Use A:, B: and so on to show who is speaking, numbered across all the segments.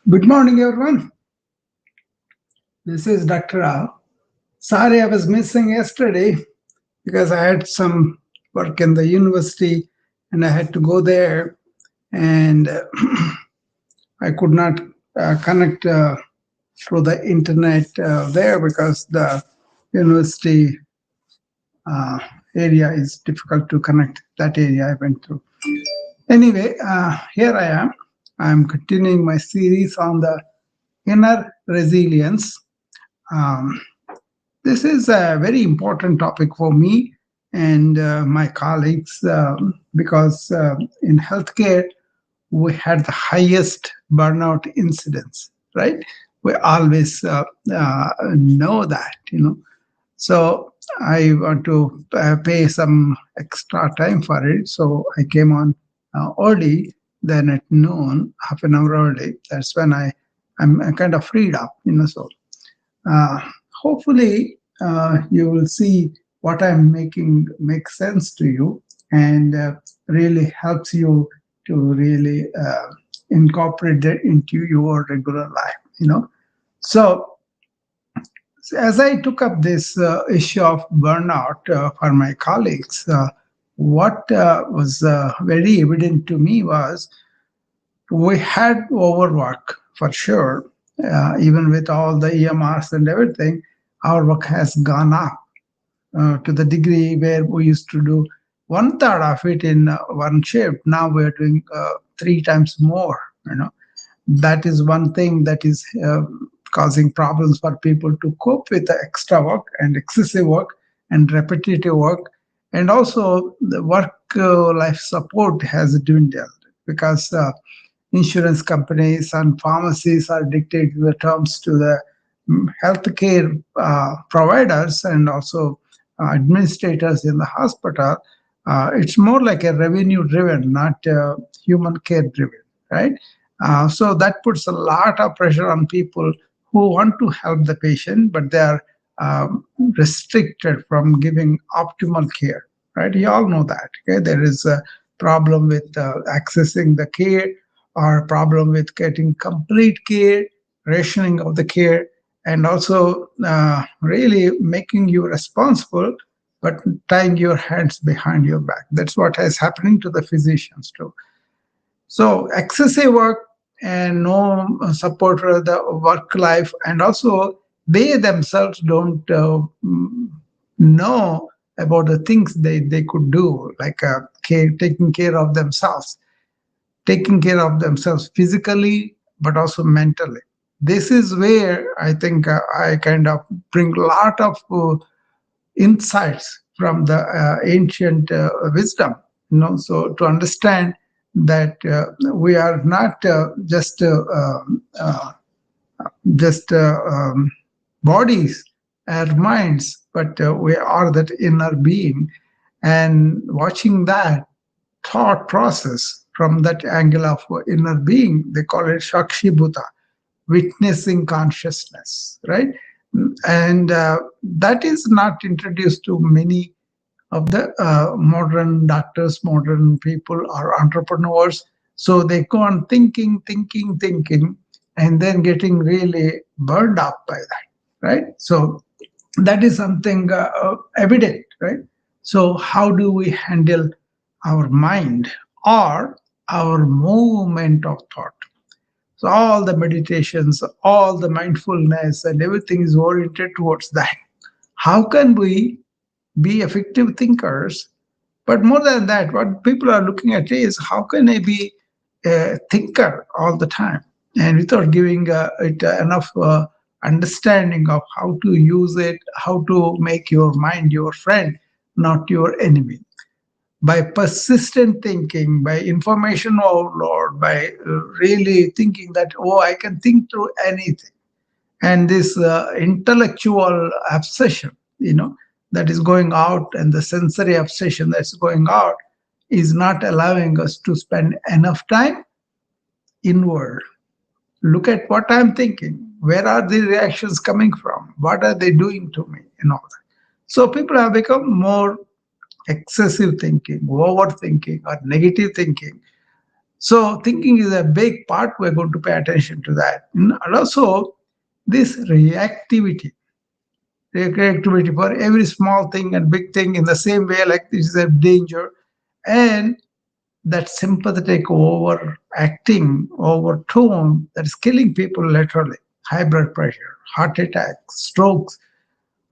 A: Good morning, everyone. This is Dr. Rao. Sorry, I was missing yesterday because I had some work in the university and I had to go there, and I could not connect through the internet there because the university uh, area is difficult to connect. That area I went through. Anyway, here I am. I'm continuing my series on the inner resilience. Um, This is a very important topic for me and my colleagues because in healthcare, we had the highest burnout incidence, right? We always know that. So I want to pay some extra time for it. So I came on early, then at noon, half an hour early. That's when I'm kind of freed up. So uh, hopefully, you will see what I'm making make sense to you and really helps you to really incorporate it into your regular life. So, as I took up this issue of burnout for my colleagues, what was very evident to me was we had overwork for sure. Even with all the EMRs and everything, our work has gone up to the degree where we used to do one third of it in one shift. Now we're doing three times more. That is one thing that is causing problems for people to cope with the extra work and excessive work and repetitive work. And also, the work life support has dwindled because insurance companies and pharmacies are dictating the terms to the healthcare providers and also administrators in the hospital. It's more like a revenue driven, not human care driven, right? So that puts a lot of pressure on people who want to help the patient, but they are restricted from giving optimal care, right? You all know that. Okay, there is a problem with accessing the care, or problem with getting complete care, rationing of the care, and also really making you responsible, but tying your hands behind your back. That's what is happening to the physicians too. So excessive work and no support for the work life, and also they themselves don't know about the things they could do, like taking care of themselves, physically, but also mentally. This is where I think I kind of bring a lot of insights from the ancient wisdom. So to understand that we are not just bodies and minds, but we are that inner being. And watching that thought process from that angle of inner being, they call it Shakshi Bhuta, witnessing consciousness, right? And that is not introduced to many of the modern doctors, modern people, or entrepreneurs. So they go on thinking, and then getting really burned up by that, right? So that is something evident, right? So how do we handle our mind or our movement of thought? So all the meditations, all the mindfulness, and everything is oriented towards that. How can we be effective thinkers? But more than that, what people are looking at is how can I be a thinker all the time and without giving it enough understanding of how to use it, how to make your mind your friend, not your enemy. By persistent thinking, by information overload, by really thinking that, oh, I can think through anything. And this intellectual obsession, that is going out, and the sensory obsession that's going out is not allowing us to spend enough time inward. Look at what I'm thinking. Where are the reactions coming from? What are they doing to me? And all that. So people have become more excessive thinking, overthinking, or negative thinking. So thinking is a big part. We're going to pay attention to that. And also this reactivity for every small thing and big thing in the same way, like this is a danger. And that sympathetic overacting, overtone that is killing people literally. High blood pressure, heart attacks, strokes,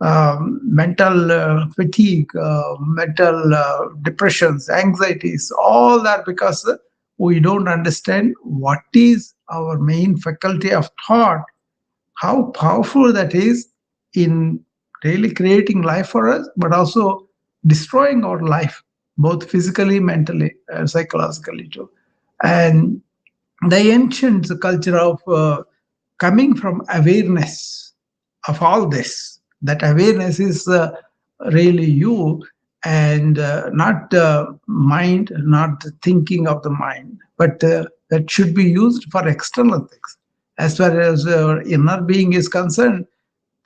A: mental fatigue, mental depressions, anxieties, all that because we don't understand what is our main faculty of thought, how powerful that is in really creating life for us, but also destroying our life, both physically, mentally, psychologically too. And the ancient culture of coming from awareness of all this, that awareness is really you, and not mind, not the thinking of the mind, but that should be used for external things. As far as inner being is concerned,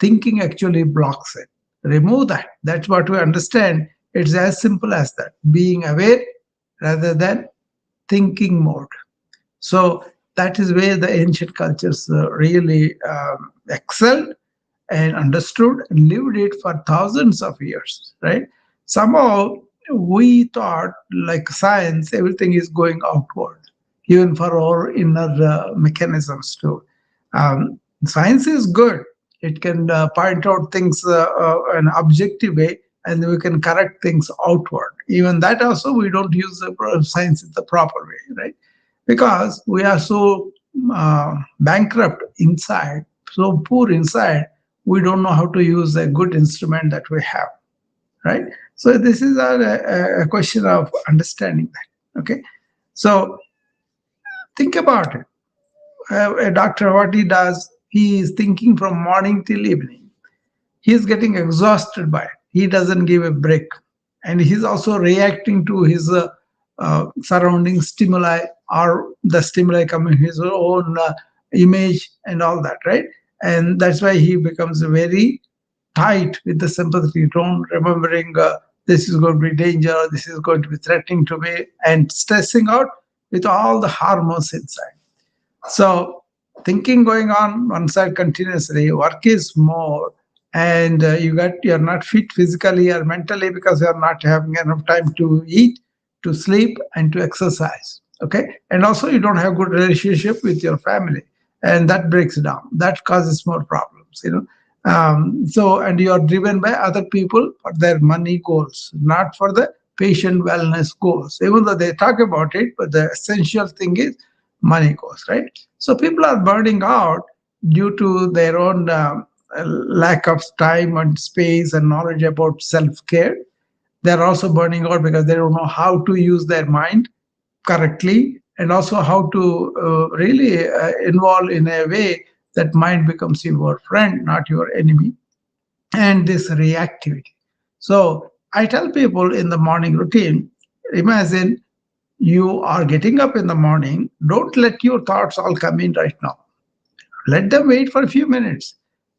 A: thinking actually blocks it. Remove that. That's what we understand. It's as simple as that, being aware rather than thinking mode. So that is where the ancient cultures really excelled and understood and lived it for thousands of years, right? Somehow we thought, like science, everything is going outward, even for our inner mechanisms too. Science is good. It can point out things in an objective way, and we can correct things outward. Even that also, we don't use the science in the proper way, right? Because we are so bankrupt inside, so poor inside, we don't know how to use a good instrument that we have, right? So this is a question of understanding that. Okay, so think about it. A doctor, what he does, he is thinking from morning till evening. He's getting exhausted by it. He doesn't give a break. And he's also reacting to his surrounding stimuli, or the stimuli coming his own image and all that, right? And that's why he becomes very tight with the sympathy tone, remembering this is going to be danger, this is going to be threatening to me, and stressing out with all the hormones inside. So thinking going on one side continuously, work is more, and you're not fit physically or mentally because you're not having enough time to eat, to sleep, and to exercise. Okay, and also you don't have good relationship with your family, and that breaks down. That causes more problems. So and you are driven by other people for their money goals, not for the patient wellness goals. Even though they talk about it, but the essential thing is money goes, right? So people are burning out due to their own lack of time and space and knowledge about self-care. They're also burning out because they don't know how to use their mind correctly, and also how to really involve in a way that mind becomes your friend, not your enemy. And this reactivity. So I tell people in the morning routine, imagine you are getting up in the morning, don't let your thoughts all come in right now. Let them wait for a few minutes.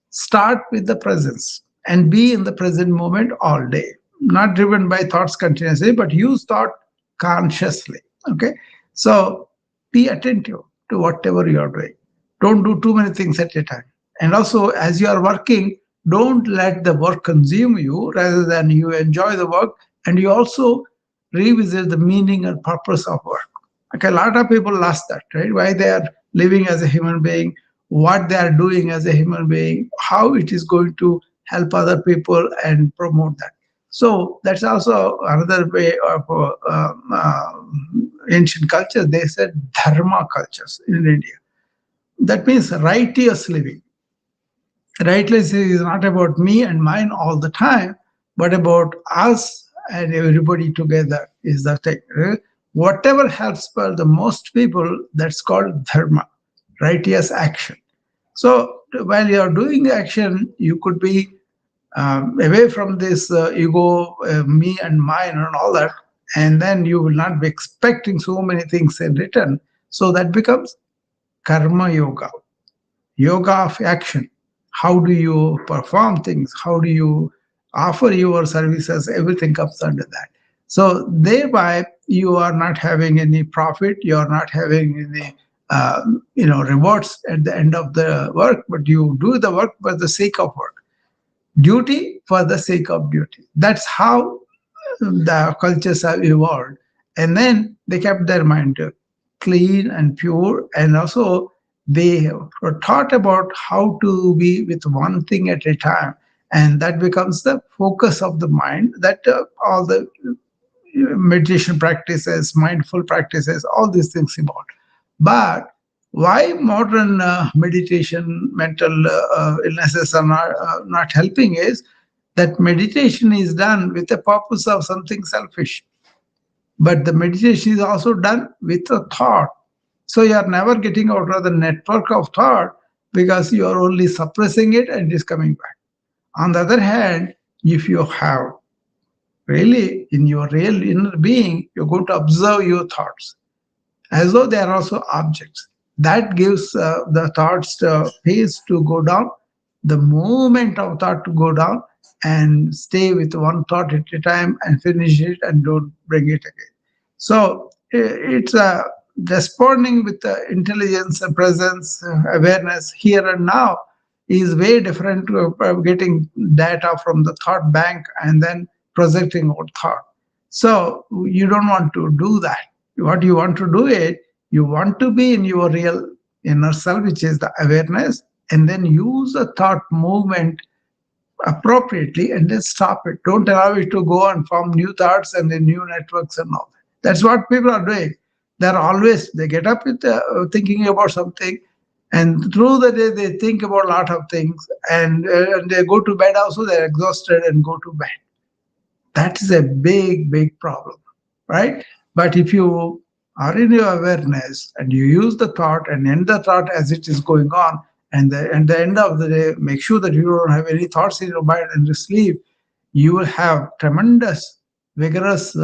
A: Start with the presence and be in the present moment all day. Not driven by thoughts continuously, but use thought consciously. Okay. So be attentive to whatever you are doing. Don't do too many things at a time. And also, as you are working, don't let the work consume you, rather than you enjoy the work, and you also revisit the meaning and purpose of work. Okay, a lot of people lost that, right? Why they are living as a human being, what they are doing as a human being, how it is going to help other people and promote that. So that's also another way of ancient culture. They said dharma cultures in India. That means righteous living. Righteous is not about me and mine all the time, but about us and everybody together is the thing. Whatever helps for the most people, that's called dharma, righteous action. So while you are doing action, you could be away from this ego, me and mine, and all that, and then you will not be expecting so many things in return. So that becomes karma yoga, yoga of action. How do you perform things? How do you offer your services? Everything comes under that. So thereby you are not having any profit, you are not having any rewards at the end of the work, but you do the work for the sake of work, duty for the sake of duty. That's how the cultures have evolved. And then they kept their mind clean and pure, and also they were taught about how to be with one thing at a time, and that becomes the focus of the mind, that all the meditation practices, mindful practices, all these things about. But why modern meditation, mental illnesses are not helping is that meditation is done with the purpose of something selfish. But the meditation is also done with a thought. So you are never getting out of the network of thought because you are only suppressing it and it is coming back. On the other hand, if you have really in your real inner being, you're going to observe your thoughts as though they are also objects. That gives the thoughts pace to go down, the movement of thought to go down, and stay with one thought at a time and finish it and don't bring it again. So it's responding with intelligence, presence, awareness here and now is way different to getting data from the thought bank and then projecting out thought. So you don't want to do that. What you want to do is you want to be in your real inner self, which is the awareness, and then use the thought movement appropriately and then stop it. Don't allow it to go and form new thoughts and then new networks and all. That's what people are doing. They're always, they get up with thinking about something, and through the day they think about a lot of things, and they go to bed also, they're exhausted and go to bed. That is a big, big problem, right? But if you are in your awareness and you use the thought and end the thought as it is going on, and at the end of the day, make sure that you don't have any thoughts in your mind and you sleep, you will have tremendous, vigorous,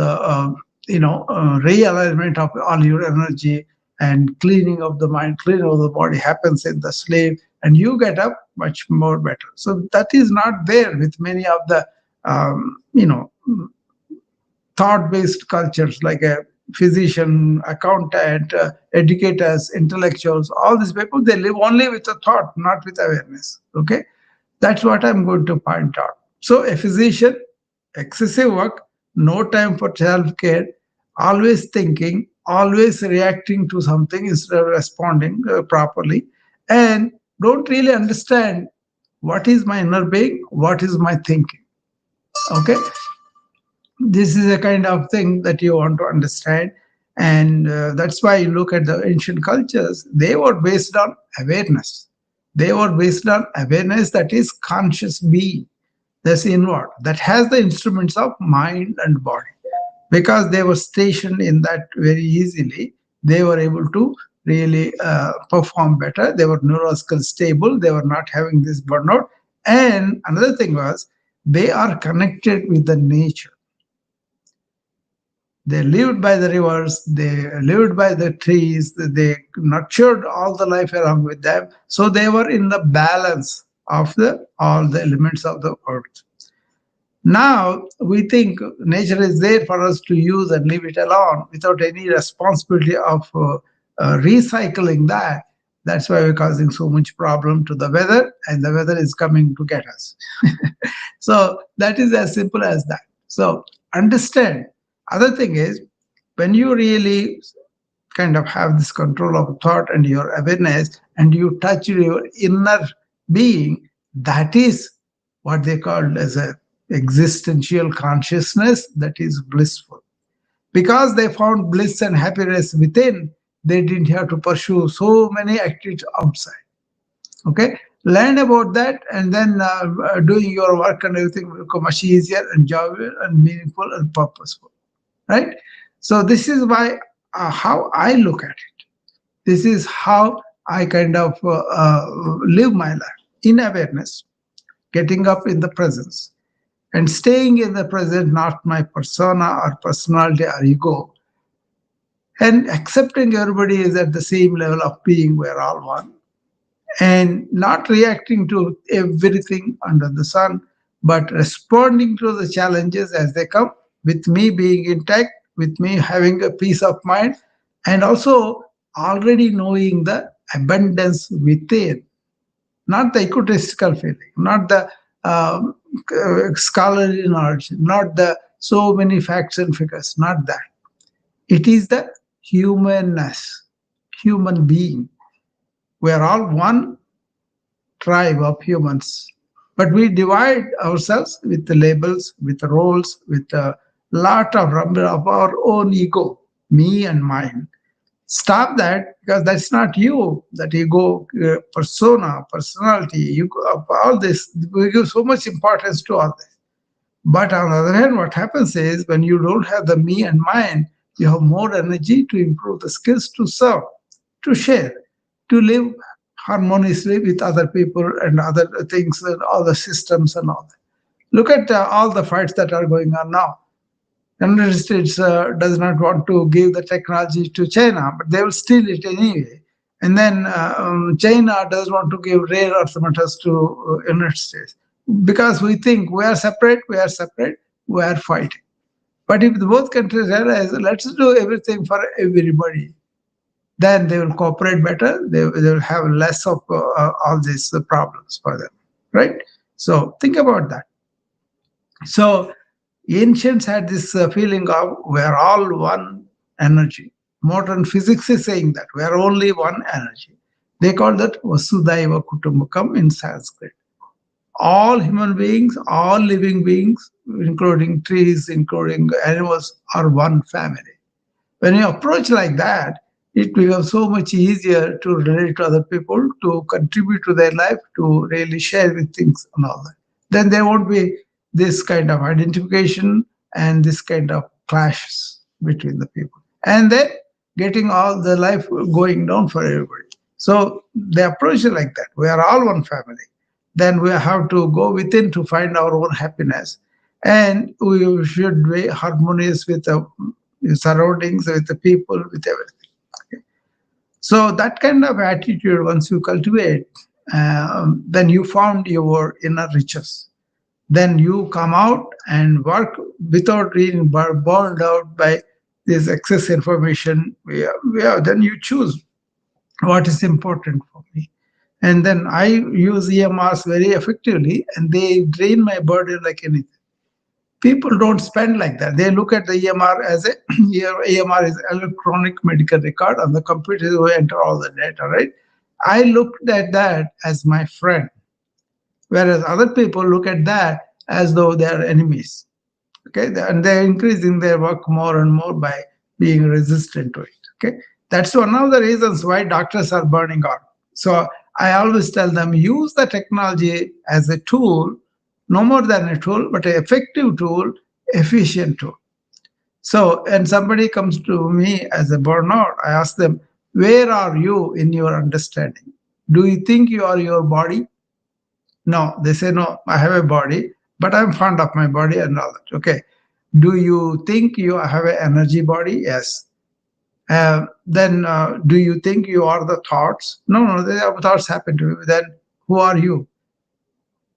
A: realignment of all your energy, and cleaning of the mind, cleaning of the body happens in the sleep, and you get up much more better. So that is not there with many of the um, you know thought-based cultures like a physician, accountant, educators, intellectuals. All these people, they live only with a thought, not with awareness. Okay, that's what I'm going to point out. So a physician, excessive work, no time for self-care, always thinking, always reacting to something instead of responding properly, and don't really understand what is my inner being, what is my thinking. Okay, this is a kind of thing that you want to understand, and that's why you look at the ancient cultures. They were based on awareness. They were based on awareness, that is conscious being, that's inward, that has the instruments of mind and body. Because they were stationed in that very easily, they were able to really perform better. They were neurological stable, they were not having this burnout. And another thing was, they are connected with the nature. They lived by the rivers, they lived by the trees, they nurtured all the life along with them. So they were in the balance of the all the elements of the earth. Now we think nature is there for us to use and leave it alone without any responsibility of recycling that. That's why we're causing so much problem to the weather, and the weather is coming to get us. So that is as simple as that. So understand. Other thing is, when you really kind of have this control of thought and your awareness, and you touch your inner being, that is what they called as a existential consciousness that is blissful. Because they found bliss and happiness within, they didn't have to pursue so many activities outside. Okay, learn about that, and then doing your work and everything will become much easier and joyful and meaningful and purposeful, right? So this is why how I look at it. This is how I kind of live my life in awareness, getting up in the presence and staying in the present, not my persona or personality or ego, and accepting everybody is at the same level of being, we're all one, and not reacting to everything under the sun, but responding to the challenges as they come with me being intact, with me having a peace of mind, and also already knowing the abundance within, not the egotistical feeling, not the um, scholarly knowledge, not the so many facts and figures, not that. It is the humanness, human being. We are all one tribe of humans, but we divide ourselves with the labels, with the roles, with a lot of rumble of our own ego, me and mine. Stop that, because that's not you. That ego, persona, personality, you, all this, we give so much importance to all this. But on the other hand, what happens is when you don't have the me and mine, you have more energy to improve the skills to serve, to share, to live harmoniously with other people and other things and all the systems and all that. Look at all the fights that are going on now. United States does not want to give the technology to China, but they will steal it anyway. And then China does want to give rare earth metals to United States because we think we are separate, we are fighting. But if the both countries realize, let's do everything for everybody, then they will cooperate better. They will have less of all these problems for them, right? So think about that. So ancients had this feeling of we are all one energy. Modern physics is saying that we are only one energy. They call that Vasudhaiva Kutumbakam in Sanskrit. All human beings, all living beings, including trees, including animals, are one family. When you approach like that, it becomes so much easier to relate to other people, to contribute to their life, to really share with things and all that. Then there won't be this kind of identification and this kind of clashes between the people. And then getting all the life going down for everybody. So they approach it like that. We are all one family. Then we have to go within to find our own happiness. And we should be harmonious with the surroundings, with the people, with everything. Okay. So that kind of attitude, once you cultivate, then you found your inner riches. Then you come out and work without being burned out by this excess information. Then you choose what is important for me. And then I use EMRs very effectively, and they drain my burden like anything. People don't spend like that. They look at the EMR as a EMR is electronic medical record. On the computer, we enter all the data, right? I looked at that as my friend, whereas other people look at that as though they are enemies. Okay, and they're increasing their work more and more by being resistant to it. Okay, that's one of the reasons why doctors are burning out. So I always tell them, use the technology as a tool, no more than a tool, but an effective tool, efficient tool. So, and somebody comes to me as a burnout, I ask them, where are you in your understanding? Do you think you are your body? No, they say, no, I have a body, but I'm fond of my body and all that. Okay. Do you think you have an energy body? Yes. Then do you think you are the thoughts? No, no, the thoughts happen to you. Then who are you?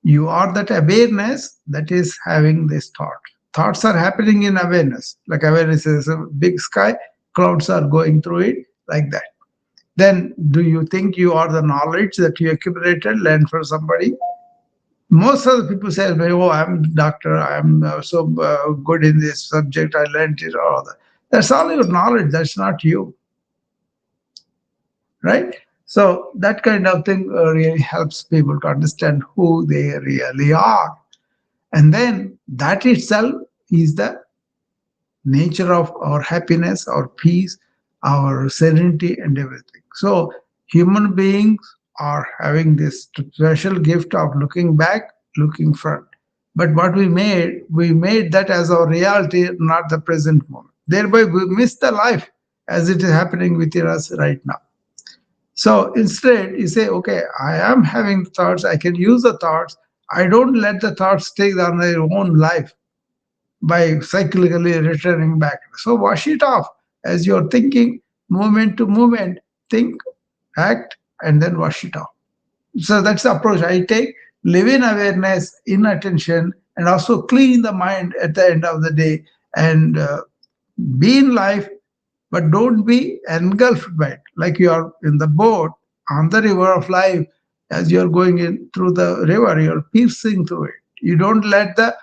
A: You are that awareness that is having this thought. Thoughts are happening in awareness. Like awareness is a big sky, clouds are going through it like that. Then do you think you are the knowledge that you accumulated, learned from somebody? Most of the people say, oh, I'm doctor, I'm so good in this subject, I learned it, all that. That's all your knowledge, that's not you, right? So that kind of thing really helps people to understand who they really are. And then that itself is the nature of our happiness, our peace, our serenity, and everything. So, human beings are having this special gift of looking back, looking front. But what we made that as our reality, not the present moment. Thereby, we miss the life as it is happening within us right now. So instead, you say, okay, I am having thoughts, I can use the thoughts. I don't let the thoughts take on their own life by cyclically returning back. So wash it off as you're thinking, moment to moment, think, act, and then wash it off. So that's the approach I take. Live in awareness, in attention, and also clean the mind at the end of the day. and be in life, but don't be engulfed by it. Like you are in the boat on the river of life. As you're going in through the river, you're piercing through it. You don't let the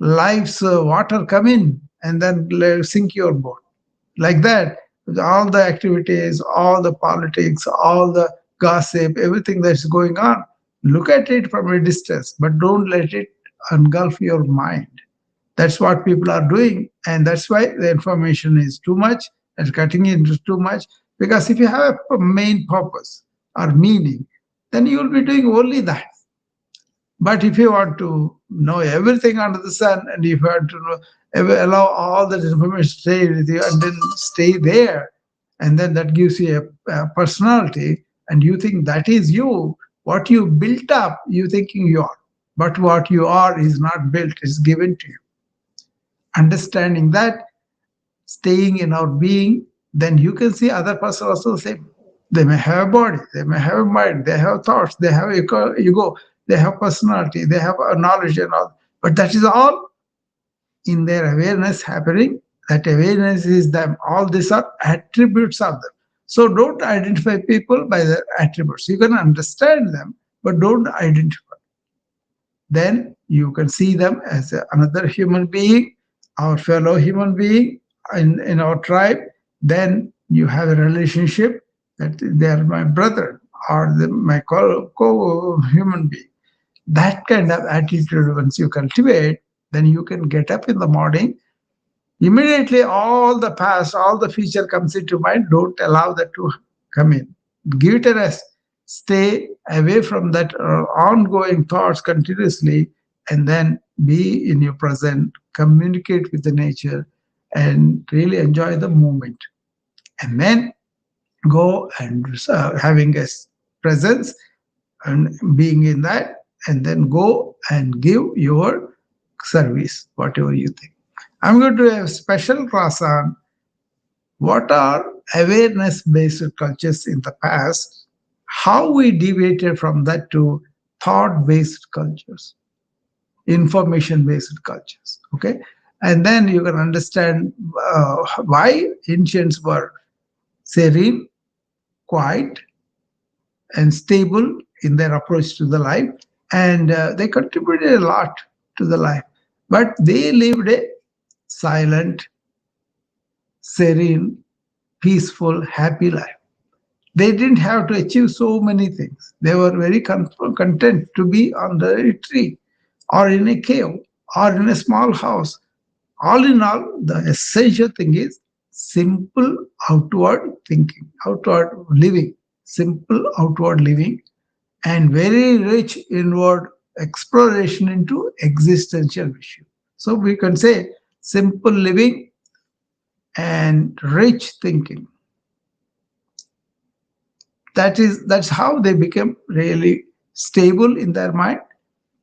A: life's water come in and then sink your boat. Like that, all the activities, all the politics, all the gossip, everything that's going on, look at it from a distance, but don't let it engulf your mind. That's what people are doing, and that's why the information is too much and cutting into too much. Because if you have a main purpose or meaning, then you will be doing only that. But if you want to know everything under the sun, and if you want to know, allow all that information to stay with you and then stay there, and then that gives you a personality, and you think that is you, what you built up, you thinking you are. But what you are is not built, it's given to you. Understanding that, staying in our being, then you can see other person also the same. They may have a body, they may have a mind, they have thoughts, they have ego, they have personality, they have a knowledge and all. But that is all in their awareness happening. That awareness is them. All these are attributes of them. So don't identify people by their attributes. You can understand them, but don't identify. Then you can see them as another human being, our fellow human being in our tribe. Then you have a relationship that they are my brother or my human being. That kind of attitude, once you cultivate, then you can get up in the morning. Immediately, all the past, all the future comes into mind. Don't allow that to come in. Give it a rest. Stay away from that ongoing thoughts continuously, and then be in your present. Communicate with the nature, and really enjoy the moment. And then go and having a presence and being in that, and then go and give your service, whatever you think. I'm going to have a special class on what are awareness based cultures in the past, how we deviated from that to thought based cultures, information based cultures. Okay. And then you can understand why ancients were serene, quiet, and stable in their approach to the life. And they contributed a lot to the life. But they lived a silent, serene, peaceful, happy life. They didn't have to achieve so many things. They were very content to be under a tree or in a cave or in a small house. All in all, the essential thing is simple outward thinking, outward living, simple outward living, and very rich inward exploration into existential issue. So we can say simple living and rich thinking. That's how they become really stable in their mind,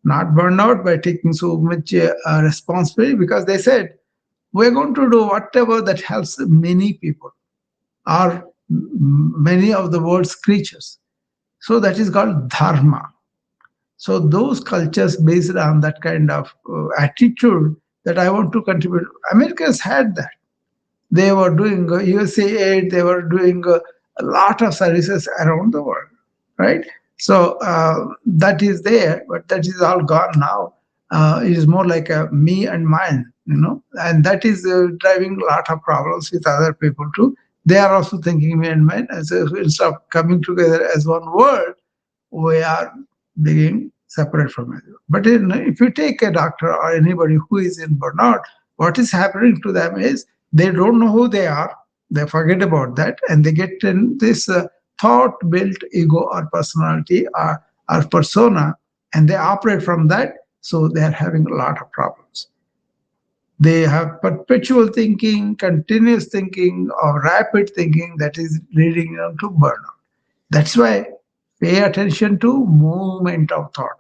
A: not burned out by taking so much responsibility, because they said we're going to do whatever that helps many people or many of the world's creatures. So that is called dharma. So those cultures based on that kind of attitude, that I want to contribute. Americans had that. They were doing USA aid, they were doing a lot of services around the world, right? So that is there, but that is all gone now. It is more like a me and mine, and that is driving a lot of problems with other people too. They are also thinking me and mine, and so instead of coming together as one world, we are being separate from it. But if you take a doctor or anybody who is in burnout, what is happening to them is they don't know who they are. They forget about that, and they get in this thought-built ego or personality or persona, and they operate from that. So they are having a lot of problems. They have perpetual thinking, continuous thinking, or rapid thinking that is leading them to burnout. That's why pay attention to movement of thought.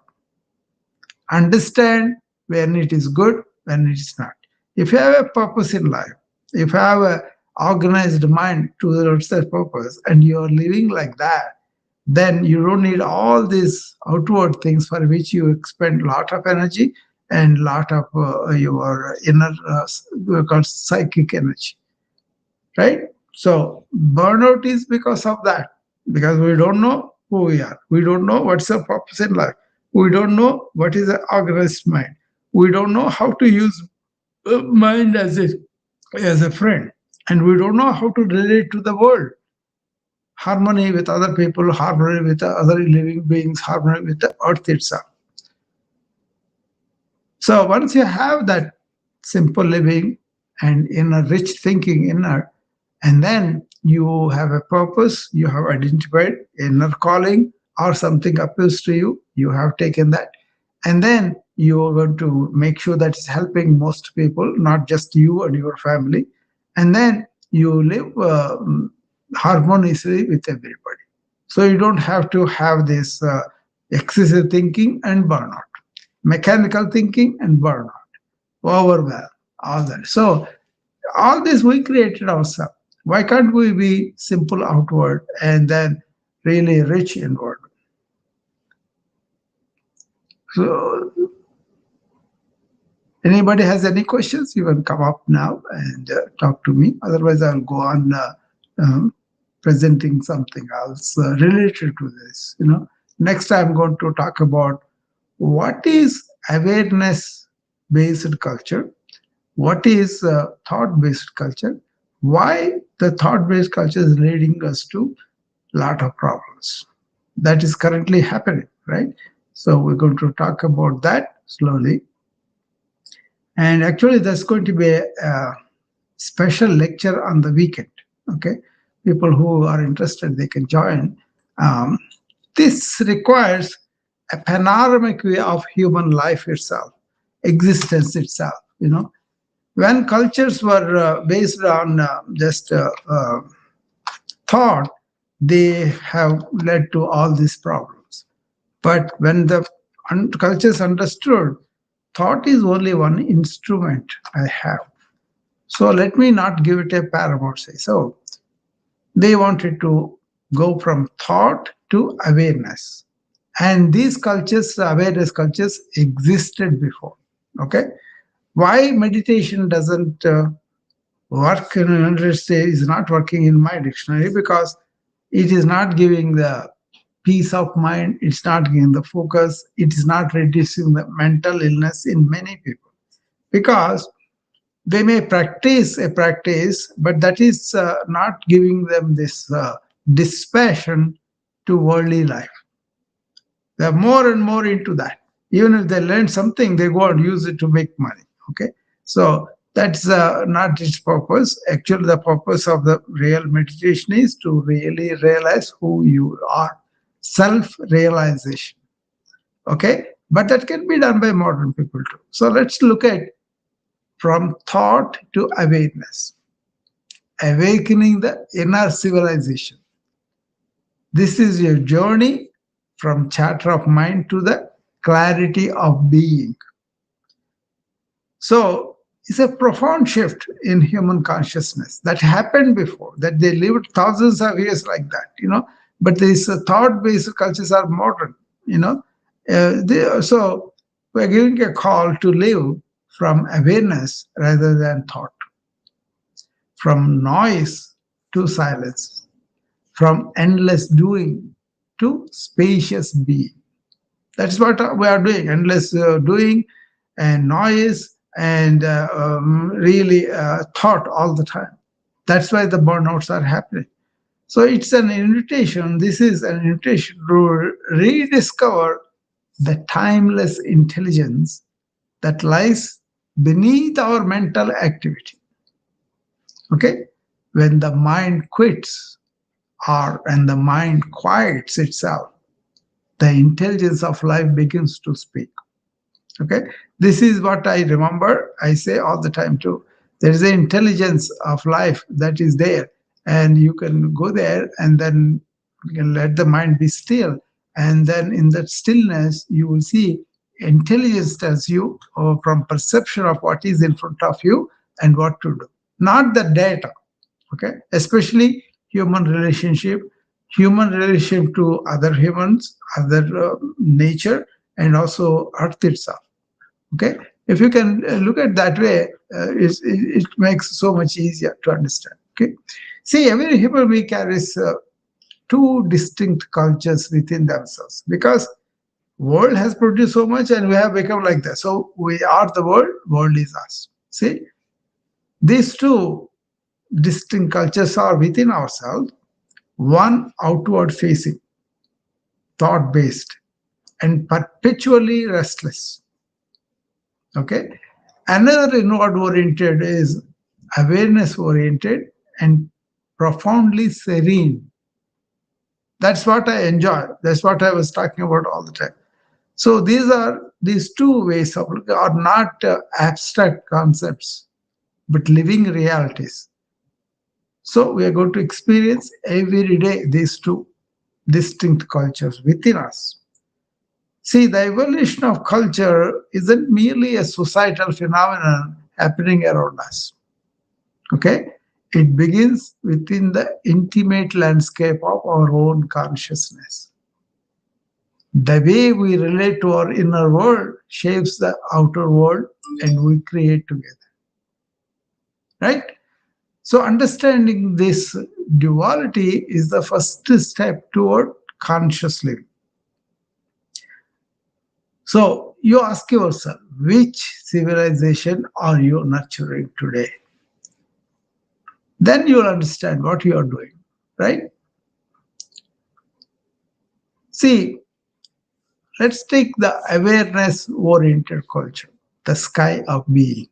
A: Understand when it is good, when it is not. If you have a purpose in life, if you have a organized mind towards that purpose, and you are living like that, then you don't need all these outward things for which you expend a lot of energy, and lot of your inner called psychic energy, right? So burnout is because of that, because we don't know who we are. We don't know what's the purpose in life. We don't know what is an organized mind. We don't know how to use mind as a friend, and we don't know how to relate to the world. Harmony with other people, harmony with the other living beings, harmony with the earth itself. So once you have that simple living and inner rich thinking inner, and then you have a purpose, you have identified inner calling or something appeals to you, you have taken that, and then you are going to make sure that it's helping most people, not just you and your family, and then you live harmoniously with everybody. So you don't have to have this excessive thinking and burnout, mechanical thinking and burnout, overwhelm, all that. So all this we created ourselves. Why can't we be simple outward and then really rich inward? So anybody has any questions, you can come up now and talk to me. Otherwise, I'll go on um, presenting something else related to this. Next, I'm going to talk about what is awareness based culture, what is thought based culture, why the thought based culture is leading us to a lot of problems that is currently happening, right? So we're going to talk about that slowly. And actually, there's going to be a special lecture on the weekend. Okay, people who are interested, they can join. Um, this requires a panoramic view of human life itself, existence itself. When cultures were based on just thought, they have led to all these problems. But when the cultures understood, thought is only one instrument I have. So let me not give it a paramount say. So they wanted to go from thought to awareness. And these cultures, awareness cultures, existed before. Okay. Why meditation doesn't work in 100 days is not working in my dictionary, because it is not giving the peace of mind, it's not giving the focus, it is not reducing the mental illness in many people, because they may practice a practice, but that is not giving them this dispassion to worldly life. They're more and more into that. Even if they learn something, they go and use it to make money. Okay, so that's not its purpose. Actually, the purpose of the real meditation is to really realize who you are, self-realization. Okay, but that can be done by modern people too. So let's look at from thought to awareness, awakening the inner civilization. This is your journey from chatter of mind to the clarity of being. So it's a profound shift in human consciousness that happened before, that they lived thousands of years like that. But these thought-based cultures are modern, you know. So we're giving a call to live from awareness rather than thought, from noise to silence, from endless doing to spacious being. That's what we are doing, endless doing and noise and really thought all the time. That's why the burnouts are happening. So it's an invitation. This is an invitation to rediscover the timeless intelligence that lies beneath our mental activity. Okay? When the mind quits or and the mind quiets itself, the intelligence of life begins to speak. Okay, this is what I remember. I say all the time too. There is an intelligence of life that is there, and you can go there and then you can let the mind be still, and then in that stillness you will see intelligence tells you from perception of what is in front of you and what to do, not the data. Okay, especially human relationship to other humans, other nature, and also earth itself. Okay, if you can look at that way, it makes so much easier to understand. Okay, see, every human being carries two distinct cultures within themselves because world has produced so much and we have become like that. So we are the world, world is us. See, these two distinct cultures are within ourselves, one outward facing, thought based, and perpetually restless. Okay. Another inward oriented is awareness oriented and profoundly serene. That's what I enjoy. That's what I was talking about all the time. So these two ways of looking are not abstract concepts, but living realities. So we are going to experience every day these two distinct cultures within us. See, the evolution of culture isn't merely a societal phenomenon happening around us. Okay? It begins within the intimate landscape of our own consciousness. The way we relate to our inner world shapes the outer world and we create together. Right? So, understanding this duality is the first step toward conscious living. So, you ask yourself, which civilization are you nurturing today? Then you'll understand what you are doing, right? See, let's take the awareness oriented culture, the sky of being.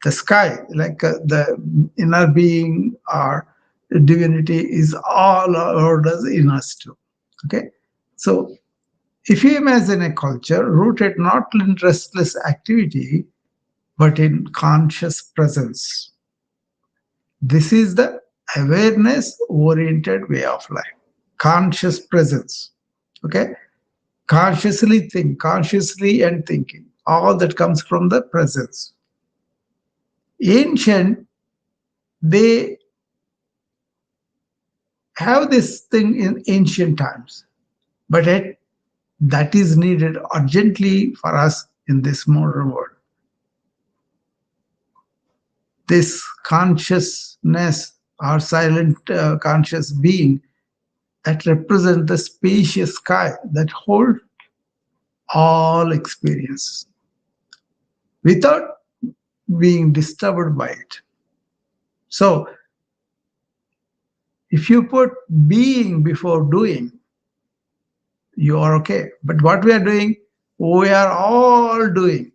A: The sky, like the inner being or divinity, is all around us in us too. Okay. So, if you imagine a culture rooted not in restless activity, but in conscious presence, this is the awareness oriented way of life. Conscious presence. Okay. Consciously think, consciously and thinking. All that comes from the presence. Ancient, they have this thing in ancient times, but that is needed urgently for us in this modern world. This consciousness or silent conscious being that represent the spacious sky that hold all experience without being disturbed by it. So if you put being before doing, you are okay. But what we are doing, we are all doing.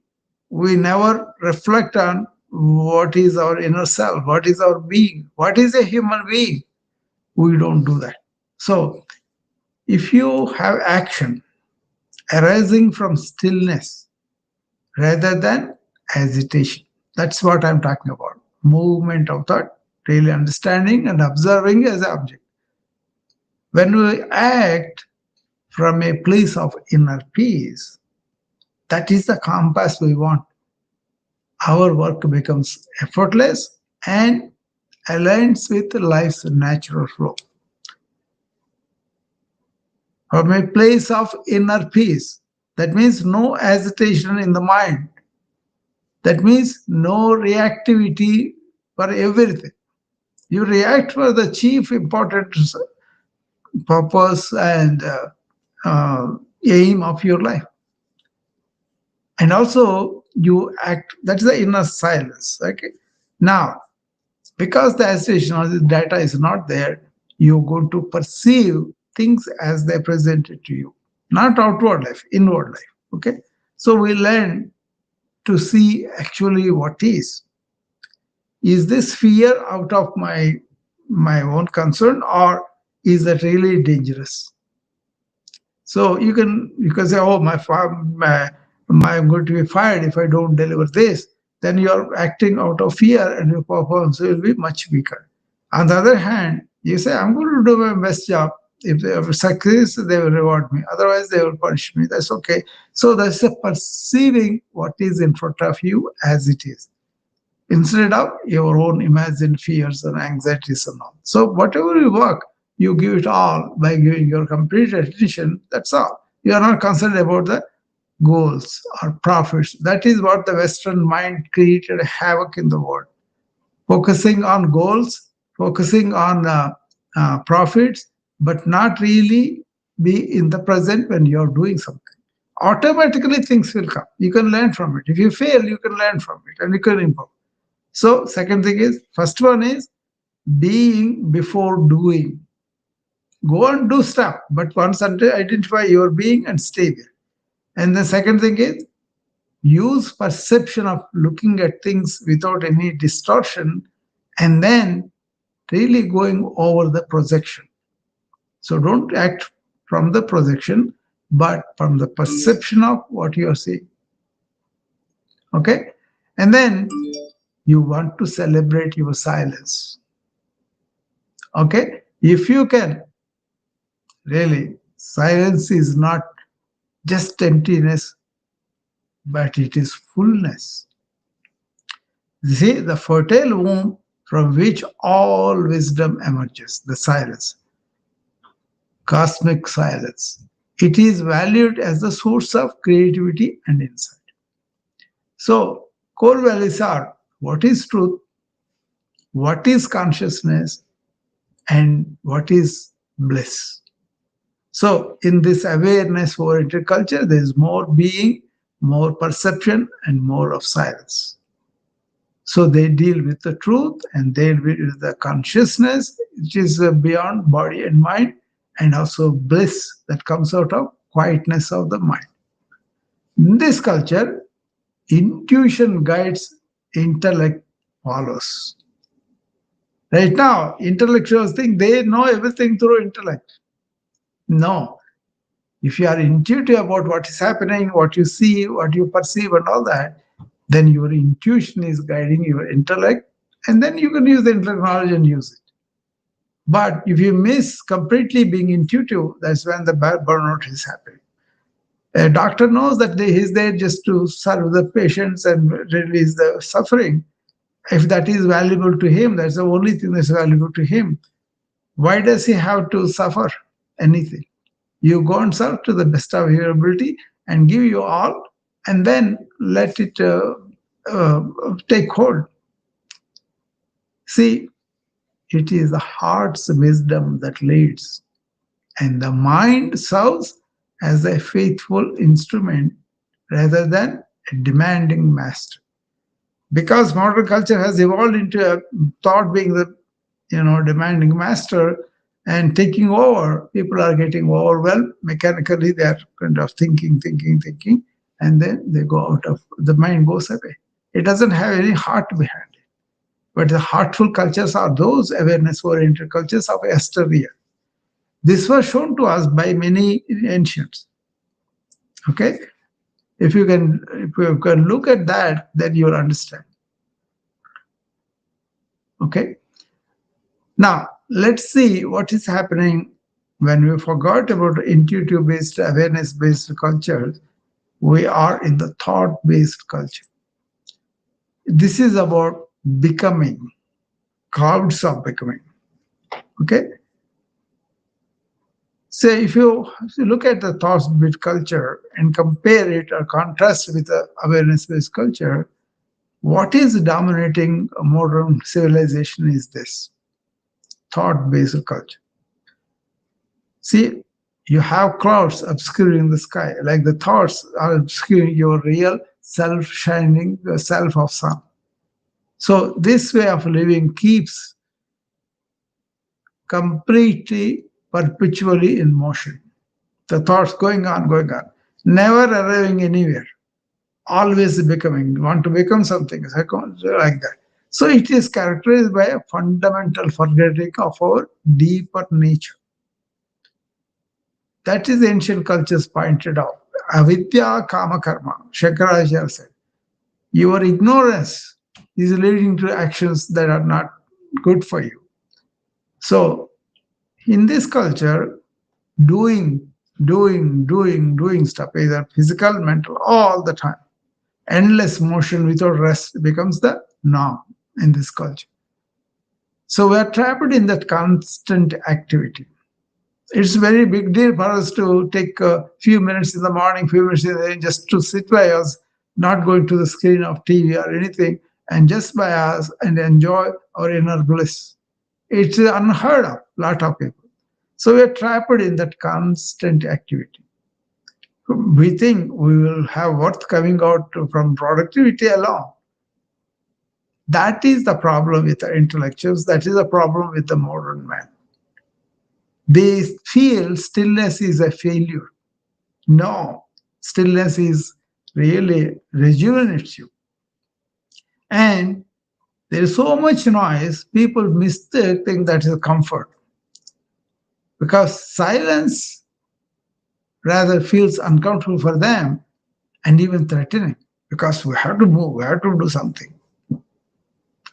A: We never reflect on what is our inner self, what is our being, what is a human being. We don't do that. So if you have action arising from stillness rather than agitation, that's what I'm talking about. Movement of thought, really understanding and observing as an object. When we act from a place of inner peace, that is the compass we want. Our work becomes effortless and aligns with life's natural flow. From a place of inner peace, that means no agitation in the mind. That means no reactivity for everything. You react for the chief important purpose and uh, aim of your life. And also, you act, that's the inner silence. Okay. Now, because the agitation or the data is not there, you're going to perceive things as they presented to you, not outward life, inward life. Okay. So we learn to see actually what is. Is this fear out of my own concern, or is that really dangerous? So you can say, oh, I'm going to be fired if I don't deliver this. Then you're acting out of fear and your performance will be much weaker. On the other hand, you say, I'm going to do my best job. If they have success, they will reward me. Otherwise, they will punish me. That's okay. So that's a perceiving what is in front of you as it is, instead of your own imagined fears and anxieties and all. So whatever you work, you give it all by giving your complete attention. That's all. You are not concerned about the goals or profits. That is what the Western mind created havoc in the world. Focusing on goals, focusing on profits, but not really be in the present when you're doing something. Automatically, things will come. You can learn from it. If you fail, you can learn from it and you can improve. So, second thing is, first one is being before doing. Go and do stuff, but once identify your being and stay there. And the second thing is use perception of looking at things without any distortion and then really going over the projection. So don't act from the projection, but from the perception of what you are seeing. Okay? And then you want to celebrate your silence. Okay? If you can, really, silence is not just emptiness, but it is fullness. See, the fertile womb from which all wisdom emerges, the silence, cosmic silence. It is valued as the source of creativity and insight. So, core values are what is truth, what is consciousness, and what is bliss. So, in this awareness oriented culture, there is more being, more perception, and more of silence. So they deal with the truth and they deal with the consciousness, which is beyond body and mind, and also bliss that comes out of quietness of the mind. In this culture, intuition guides, intellect follows. Right now, intellectuals think they know everything through intellect. No. If you are intuitive about what is happening, what you see, what you perceive, and all that, then your intuition is guiding your intellect, and then you can use the intellect knowledge and use it. But if you miss completely being intuitive, that's when the burnout is happening. A doctor knows that he's there just to serve the patients and release the suffering. If that is valuable to him, that's the only thing that's valuable to him. Why does he have to suffer anything? You go and serve to the best of your ability and give you all, and then let it uh, take hold. See, it is the heart's wisdom that leads, and the mind serves as a faithful instrument rather than a demanding master. Because modern culture has evolved into a thought being the demanding master and taking over, people are getting overwhelmed mechanically. They are kind of thinking, and then they go out of the mind goes away. It doesn't have any heart behind it. But the heartful cultures are those awareness oriented cultures of yesteryear. This was shown to us by many ancients. Okay, if you can look at that, then you'll understand. Okay, now let's see what is happening when we forgot about intuitive based, awareness based cultures. We are in the thought based culture. This is about becoming, clouds of becoming. Okay, so if you look at the thought based culture and compare it or contrast with the awareness based culture, what is dominating modern civilization is this thought based culture. See, you have clouds obscuring the sky, like the thoughts are obscuring your real self shining, the self of sun. So, this way of living keeps completely, perpetually in motion. The thoughts going on, never arriving anywhere, always becoming. You want to become something, like that. So, it is characterized by a fundamental forgetting of our deeper nature. That is ancient cultures pointed out. Avidya kama karma, Shankaracharya said. Your ignorance is leading to actions that are not good for you. So, in this culture, doing, doing stuff, either physical, mental, all the time, endless motion without rest becomes the norm in this culture. So, we are trapped in that constant activity. It's a very big deal for us to take a few minutes in the morning, few minutes in the evening, just to sit by us, not going to the screen of TV or anything, and just by us and enjoy our inner bliss. It's unheard of, lot of people. So we are trapped in that constant activity. We think we will have worth coming out from productivity alone. That is the problem with the intellectuals. That is the problem with the modern man. They feel stillness is a failure. No, stillness is really rejuvenates you. And there is so much noise, people mistake think that is a comfort because silence rather feels uncomfortable for them and even threatening because we have to move, we have to do something.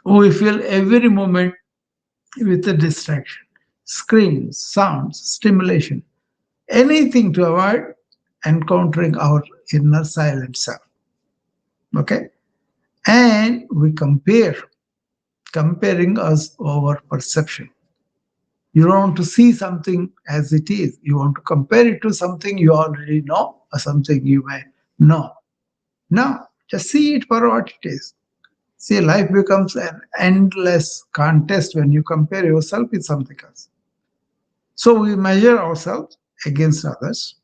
A: We feel every moment with a distraction, screens, sounds, stimulation, anything to avoid encountering our inner silent self. Okay? And we compare, comparing us over perception. You don't want to see something as it is. You want to compare it to something you already know or something you may know. No, just see it for what it is. See, life becomes an endless contest when you compare yourself with something else. So we measure ourselves against others,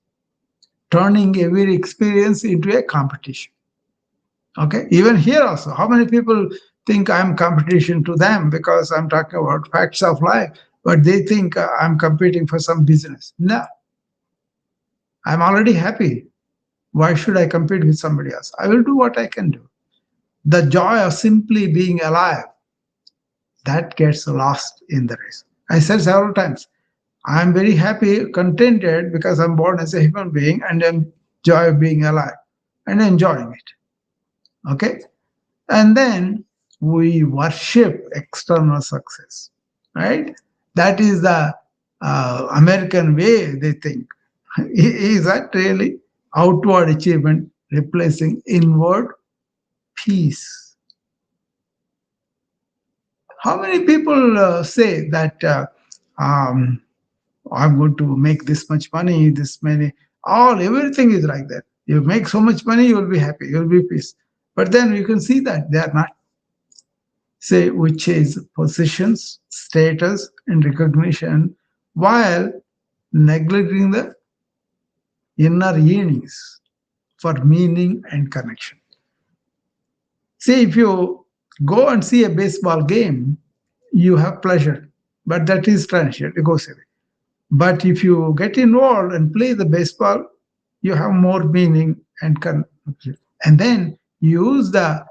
A: turning every experience into a competition. Okay, even here also, how many people think I'm competition to them because I'm talking about facts of life, but they think I'm competing for some business. No, I'm already happy. Why should I compete with somebody else? I will do what I can do. The joy of simply being alive, that gets lost in the race. I said several times, I'm very happy, contented because I'm born as a human being and enjoy being alive and enjoying it. Okay. And then we worship external success, right? That is the American way they think. Is that really outward achievement replacing inward peace? How many people say that um, I'm going to make this much money, this many, all everything is like that. You make so much money, you will be happy, you will be peace. But then you can see that they are not. Say we chase positions, status, and recognition while neglecting the inner yearnings for meaning and connection. See, if you go and see a baseball game, you have pleasure, but that is transient, it goes away. But if you get involved and play the baseball, you have more meaning and connection. And then use the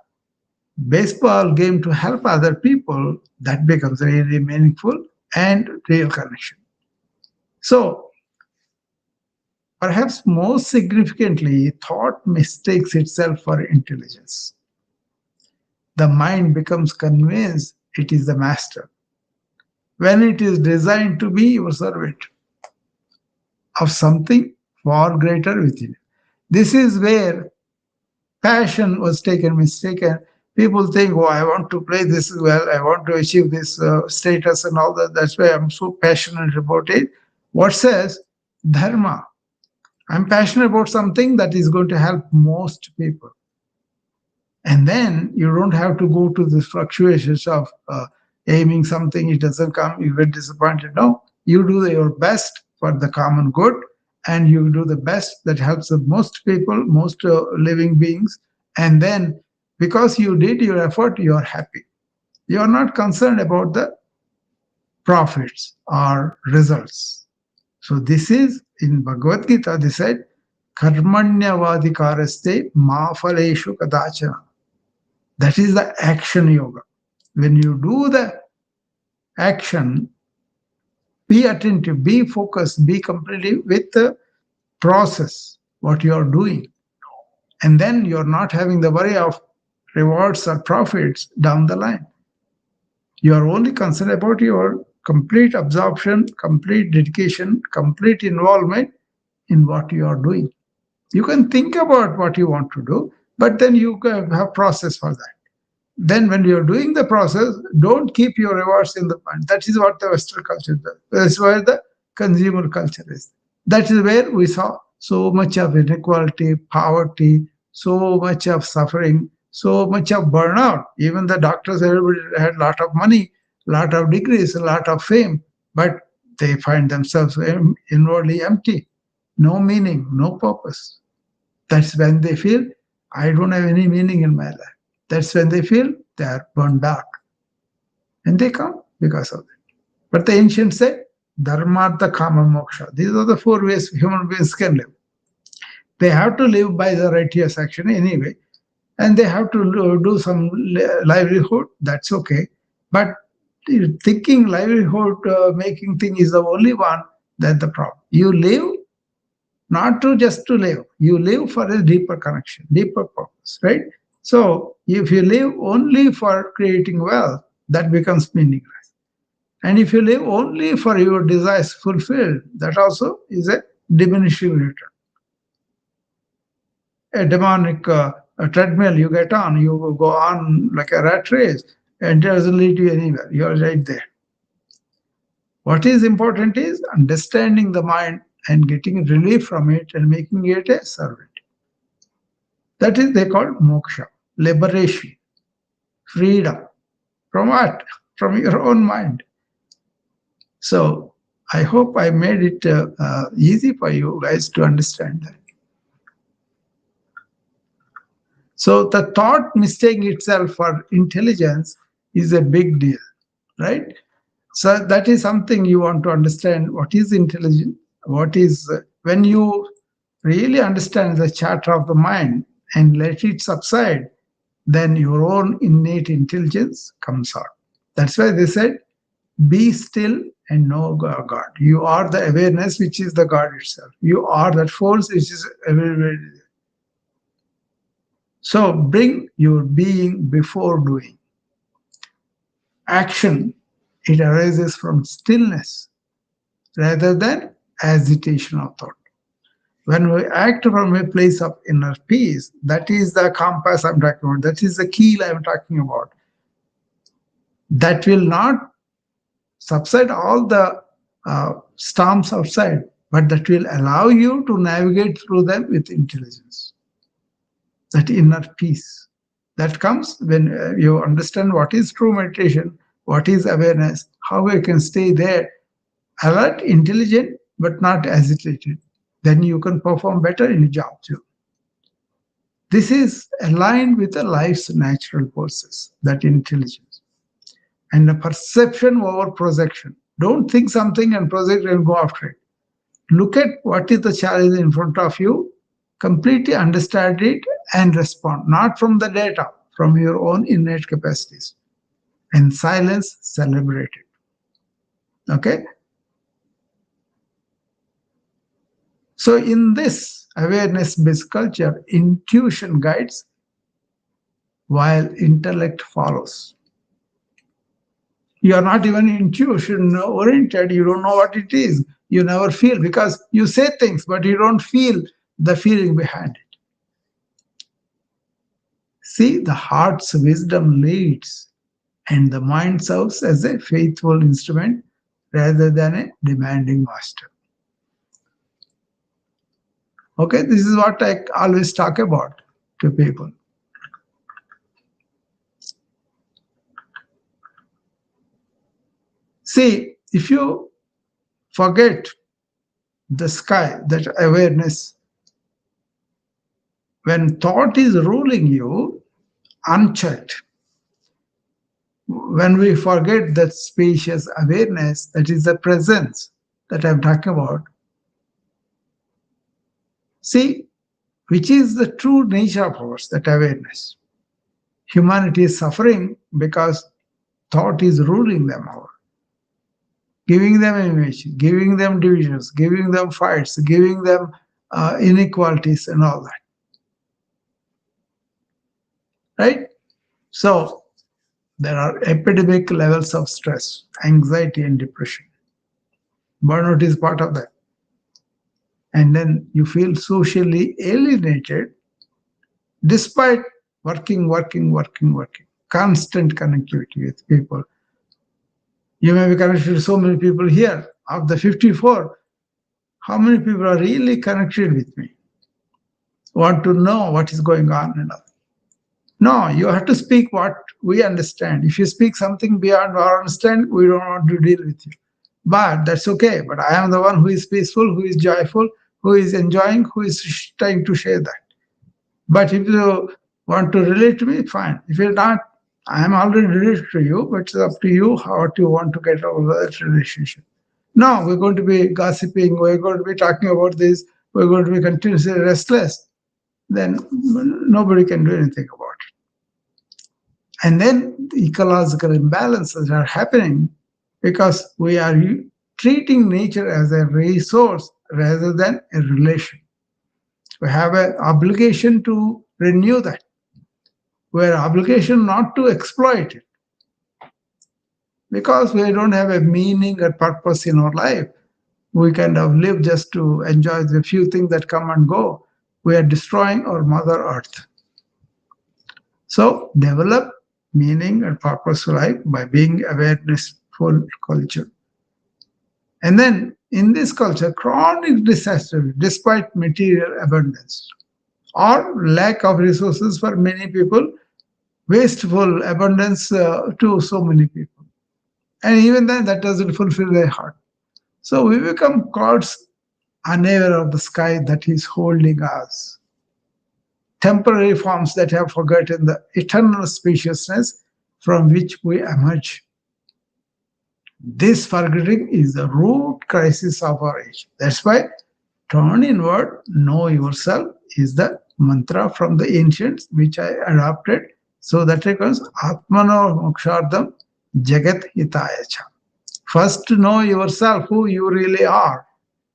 A: baseball game to help other people, that becomes really meaningful and real connection. So, perhaps most significantly, thought mistakes itself for intelligence. The mind becomes convinced it is the master when it is designed to be your servant of something far greater within. This is where passion was taken mistaken. People think, oh, I want to play this well, I want to achieve this status and all that. That's why I'm so passionate about it. What says dharma? I'm passionate about something that is going to help most people. And then you don't have to go to the fluctuations of aiming something, it doesn't come, you get disappointed. No, you do your best for the common good, and you do the best that helps the most people, most living beings. And then because you did your effort, you are happy. You are not concerned about the profits or results. So this is in Bhagavad Gita, they said, Karmanyavadikaraste ma phaleshu kadachana. That is the action yoga. When you do the action, be attentive, be focused, be completely with the process, what you are doing. And then you're not having the worry of rewards or profits down the line. You are only concerned about your complete absorption, complete dedication, complete involvement in what you are doing. You can think about what you want to do, but then you have process for that. Then when you're doing the process, don't keep your rewards in the mind. That is what the Western culture does. That's where the consumer culture is. That is where we saw so much of inequality, poverty, so much of suffering, so much of burnout. Even the doctors, everybody had a lot of money, lot of degrees, a lot of fame, but they find themselves inwardly empty, no meaning, no purpose. That's when they feel, I don't have any meaning in my life. That's when they feel they are burned out. And they come because of it. But the ancients said, Dharmartha Kama Moksha. These are the four ways human beings can live. They have to live by the righteous action anyway, and they have to do some livelihood. That's okay. But thinking livelihood making thing is the only one, that's the problem. You live not to just to live, you live for a deeper connection, deeper purpose, right? So if you live only for creating wealth, that becomes meaningless. And if you live only for your desires fulfilled, that also is a diminishing return. A demonic a treadmill you get on, you go on like a rat race, and it doesn't lead you anywhere. You're right there. What is important is understanding the mind and getting relief from it and making it a servant. That is they call moksha, liberation, freedom. From what? From your own mind. So I hope I made it easy for you guys to understand that. So the thought mistaking itself for intelligence is a big deal, right? So that is something you want to understand. What is intelligence? What is when you really understand the chatter of the mind and let it subside, then your own innate intelligence comes out. That's why they said, be still and know God. You are the awareness, which is the God itself. You are that force which is everywhere. So bring your being before doing. Action, it arises from stillness rather than agitation of thought. When we act from a place of inner peace, that is the compass I'm talking about. That is the key I'm talking about. That will not subside all the storms outside, but that will allow you to navigate through them with intelligence. That inner peace that comes when you understand what is true meditation, what is awareness, how you can stay there, alert, intelligent, but not agitated. Then you can perform better in a job too. This is aligned with the life's natural forces, that intelligence. And the perception over projection. Don't think something and project and go after it. Look at what is the challenge in front of you, completely understand it and respond, not from the data, from your own innate capacities. And silence, celebrate it. Okay? So in this awareness-based culture, intuition guides while intellect follows. You are not even intuition oriented. You don't know what it is. You never feel because you say things, but you don't feel the feeling behind it. See, the heart's wisdom leads, and the mind serves as a faithful instrument rather than a demanding master. Okay, this is what I always talk about to people. See, if you forget the sky, that awareness, when thought is ruling you unchecked, when we forget that spacious awareness, that is the presence that I'm talking about, see, which is the true nature of ours, that awareness. Humanity is suffering because thought is ruling them over, giving them image, giving them divisions, giving them fights, giving them inequalities and all that. Right? So there are epidemic levels of stress, anxiety, and depression. Burnout is part of that. And then you feel socially alienated despite working, constant connectivity with people. You may be connected to so many people here, of the 54, how many people are really connected with me, want to know what is going on and all. No, you have to speak what we understand. If you speak something beyond our understanding, we don't want to deal with you. But that's okay. But I am the one who is peaceful, who is joyful, who is enjoying, who is trying to share that. But if you want to relate to me, fine. If you're not, I am already related to you, but it's up to you how you want to get over that relationship. No, we're going to be gossiping, we're going to be talking about this, we're going to be continuously restless, then nobody can do anything about it. And then the ecological imbalances are happening because we are treating nature as a resource rather than a relation. We have an obligation to renew that. We have an obligation not to exploit it because we don't have a meaning or purpose in our life. We kind of live just to enjoy the few things that come and go. We are destroying our Mother Earth. So develop meaning and purposeful life by being awarenessful culture. And then in this culture, chronic dissatisfaction despite material abundance or lack of resources for many people, wasteful abundance to so many people. And even then, that doesn't fulfill their heart. So we become gods unaware of the sky that is holding us. Temporary forms that have forgotten the eternal spaciousness from which we emerge. This forgetting is the root crisis of our age. That's why turn inward, know yourself is the mantra from the ancients, which I adopted. So that it becomes Atmano Mokshardham Jagat Hitaya Cha. First, know yourself, who you really are.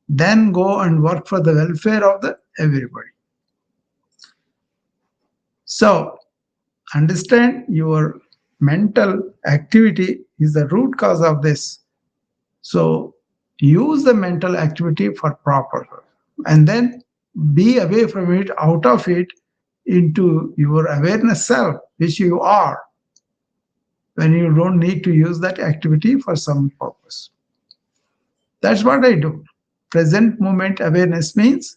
A: Then go and work for the welfare of the everybody. So understand your mental activity is the root cause of this. So use the mental activity for proper, and then be away from it, out of it, into your awareness self, which you are, when you don't need to use that activity for some purpose. That's what I do. Present moment awareness means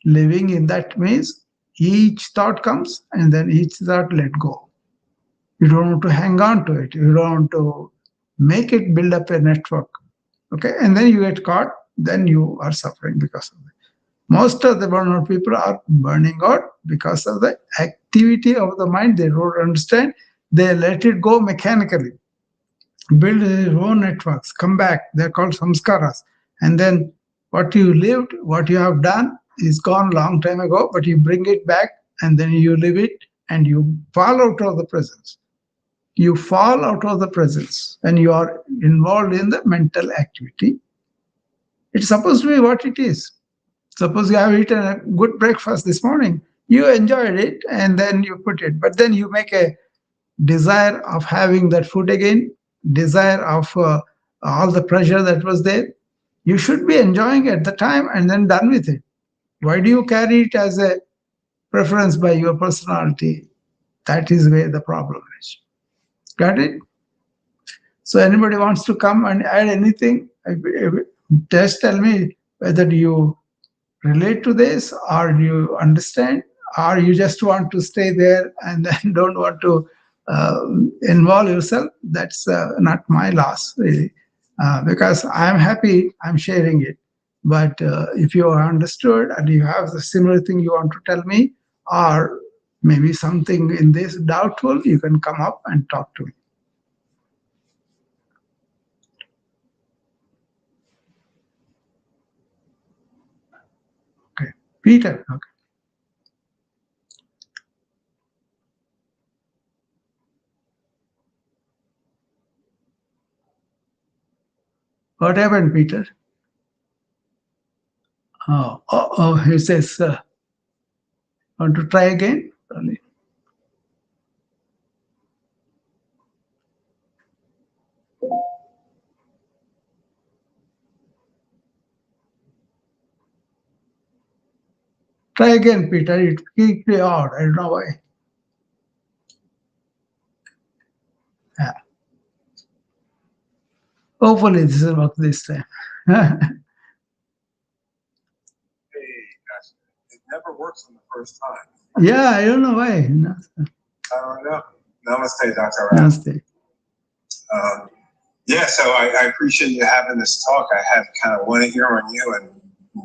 A: living in that means each thought comes and then each thought let go. You don't want to hang on to it. You don't want to make it build up a network. Okay. And then you get caught, then you are suffering because of it. Most of the burnout people are burning out because of the activity of the mind. They don't understand. They let it go mechanically, build their own networks, come back. They're called samskaras. And then what you lived, what you have done is gone long time ago, but you bring it back and then you live it and you fall out of the presence. You fall out of the presence and you are involved in the mental activity. It's supposed to be what it is. Suppose you have eaten a good breakfast this morning, you enjoyed it and then you put it, but then you make a desire of having that food again, desire of all the pressure that was there. You should be enjoying at the time and then done with it. Why do you carry it as a preference by your personality? That is where the problem is. Got it? So anybody wants to come and add anything, just tell me whether you relate to this or you understand or you just want to stay there and then don't want to involve yourself. That's not my loss really, because I'm happy I'm sharing it. But if you are understood and you have the similar thing you want to tell me or maybe something in this doubtful, you can come up and talk to me. Okay, Peter. Okay. What happened, Peter? Oh, he says, want to try again? Try again, Peter. It keeps me out. I don't know why. Yeah. Hopefully, this will work this time.
B: Hey, gosh, it never works on the first time.
A: Yeah, I don't know why. No,
B: I don't know. Namaste, Dr. Rao.
A: namaste.
B: Um, yeah, so I appreciate you having this talk. I have kind of one ear on you and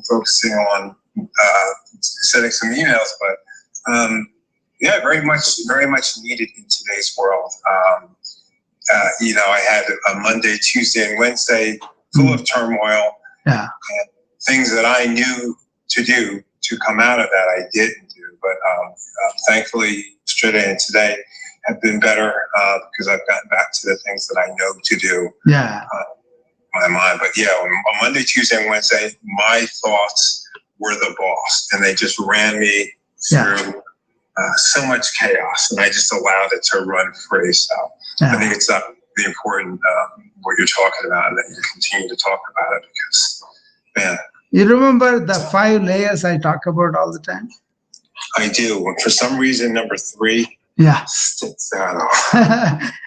B: focusing on sending some emails, but yeah, very much needed in today's world. I had a Monday, Tuesday, and Wednesday full of turmoil.
A: Yeah.
B: And things that I knew to do to come out of that, I didn't do. But thankfully, yesterday and today have been better because I've gotten back to the things that I know to do.
A: Yeah.
B: My mind. But yeah, on Monday, Tuesday, and Wednesday, my thoughts were the boss, and they just ran me through so much chaos, and I just allowed it to run free. So I think it's the important what you're talking about, and that you continue to talk about it because, man.
A: You remember the 5 layers I talk about all the time?
B: I do. And for some reason, number 3 sticks out.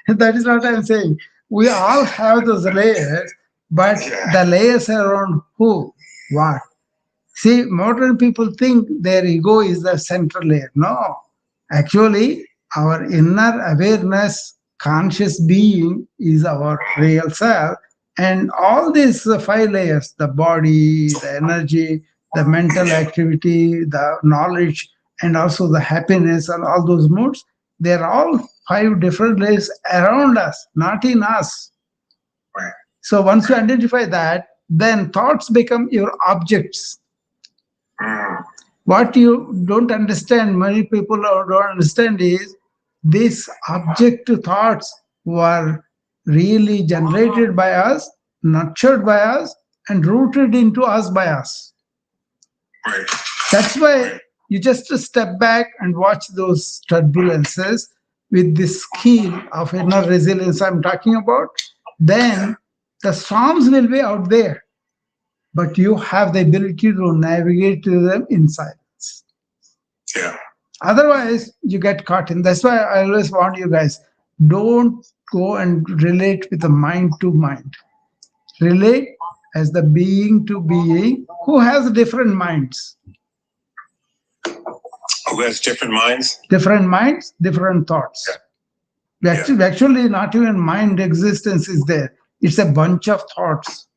A: That is what I'm saying. We all have those layers, but the layers are around who, what. See, modern people think their ego is the central layer. No, actually, our inner awareness, conscious being is our real self. And all these 5 layers, the body, the energy, the mental activity, the knowledge, and also the happiness and all those moods, they're all 5 different layers around us, not in us.
B: Right.
A: So once you identify that, then thoughts become your objects. What you don't understand, many people don't understand, is these objective thoughts were really generated by us, nurtured by us, and rooted into us by us.
B: Right.
A: That's why you just step back and watch those turbulences with this skill of inner resilience I'm talking about. Then the storms will be out there, but you have the ability to navigate through them in silence.
B: Yeah.
A: Otherwise, you get caught in. That's why I always warn you guys: don't go and relate with the mind to mind. Relate as the being to being who has different minds.
B: Who has different minds?
A: Different minds, different thoughts. Actually, not even mind existence is there. It's a bunch of thoughts.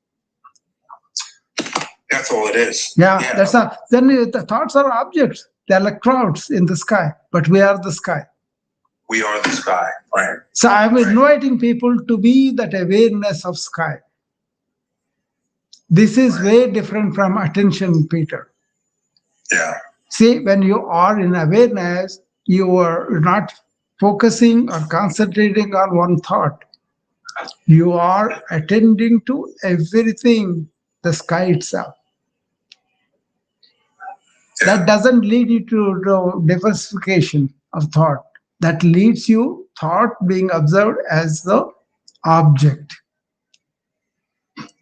B: That's all it is.
A: That's all. Then the thoughts are objects. They're like clouds in the sky, but we are the sky.
B: We are the sky, right?
A: So I'm inviting people to be that awareness of sky. This is way different from attention, Peter.
B: Yeah.
A: See, when you are in awareness, you are not focusing or concentrating on one thought. You are attending to everything, the sky itself. That doesn't lead you to diversification of thought. That leads you thought being observed as the object.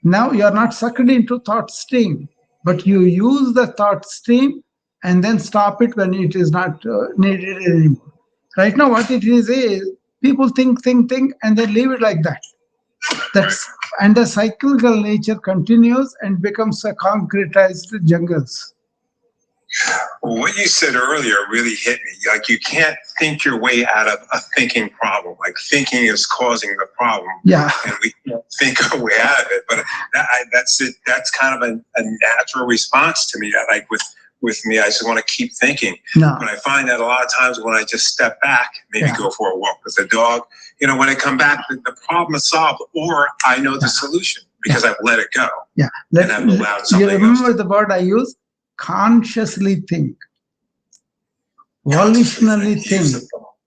A: Now you are not sucked into thought stream, but you use the thought stream and then stop it when it is not needed anymore. Right now, what it is people think, and then leave it like that. And the cyclical nature continues and becomes a concretized jungles.
B: Well, what you said earlier really hit me. Like, you can't think your way out of a thinking problem. Like, thinking is causing the problem.
A: Yeah.
B: And we can't think our way out of it. But that's it. That's kind of a natural response to me. Like with me, I just want to keep thinking.
A: No.
B: But I find that a lot of times when I just step back, maybe go for a walk with the dog, when I come back, the problem is solved, or I know the solution because I've let it go.
A: Yeah.
B: And I've allowed something
A: you remember
B: else
A: the word I use? Consciously think. Volitionally think.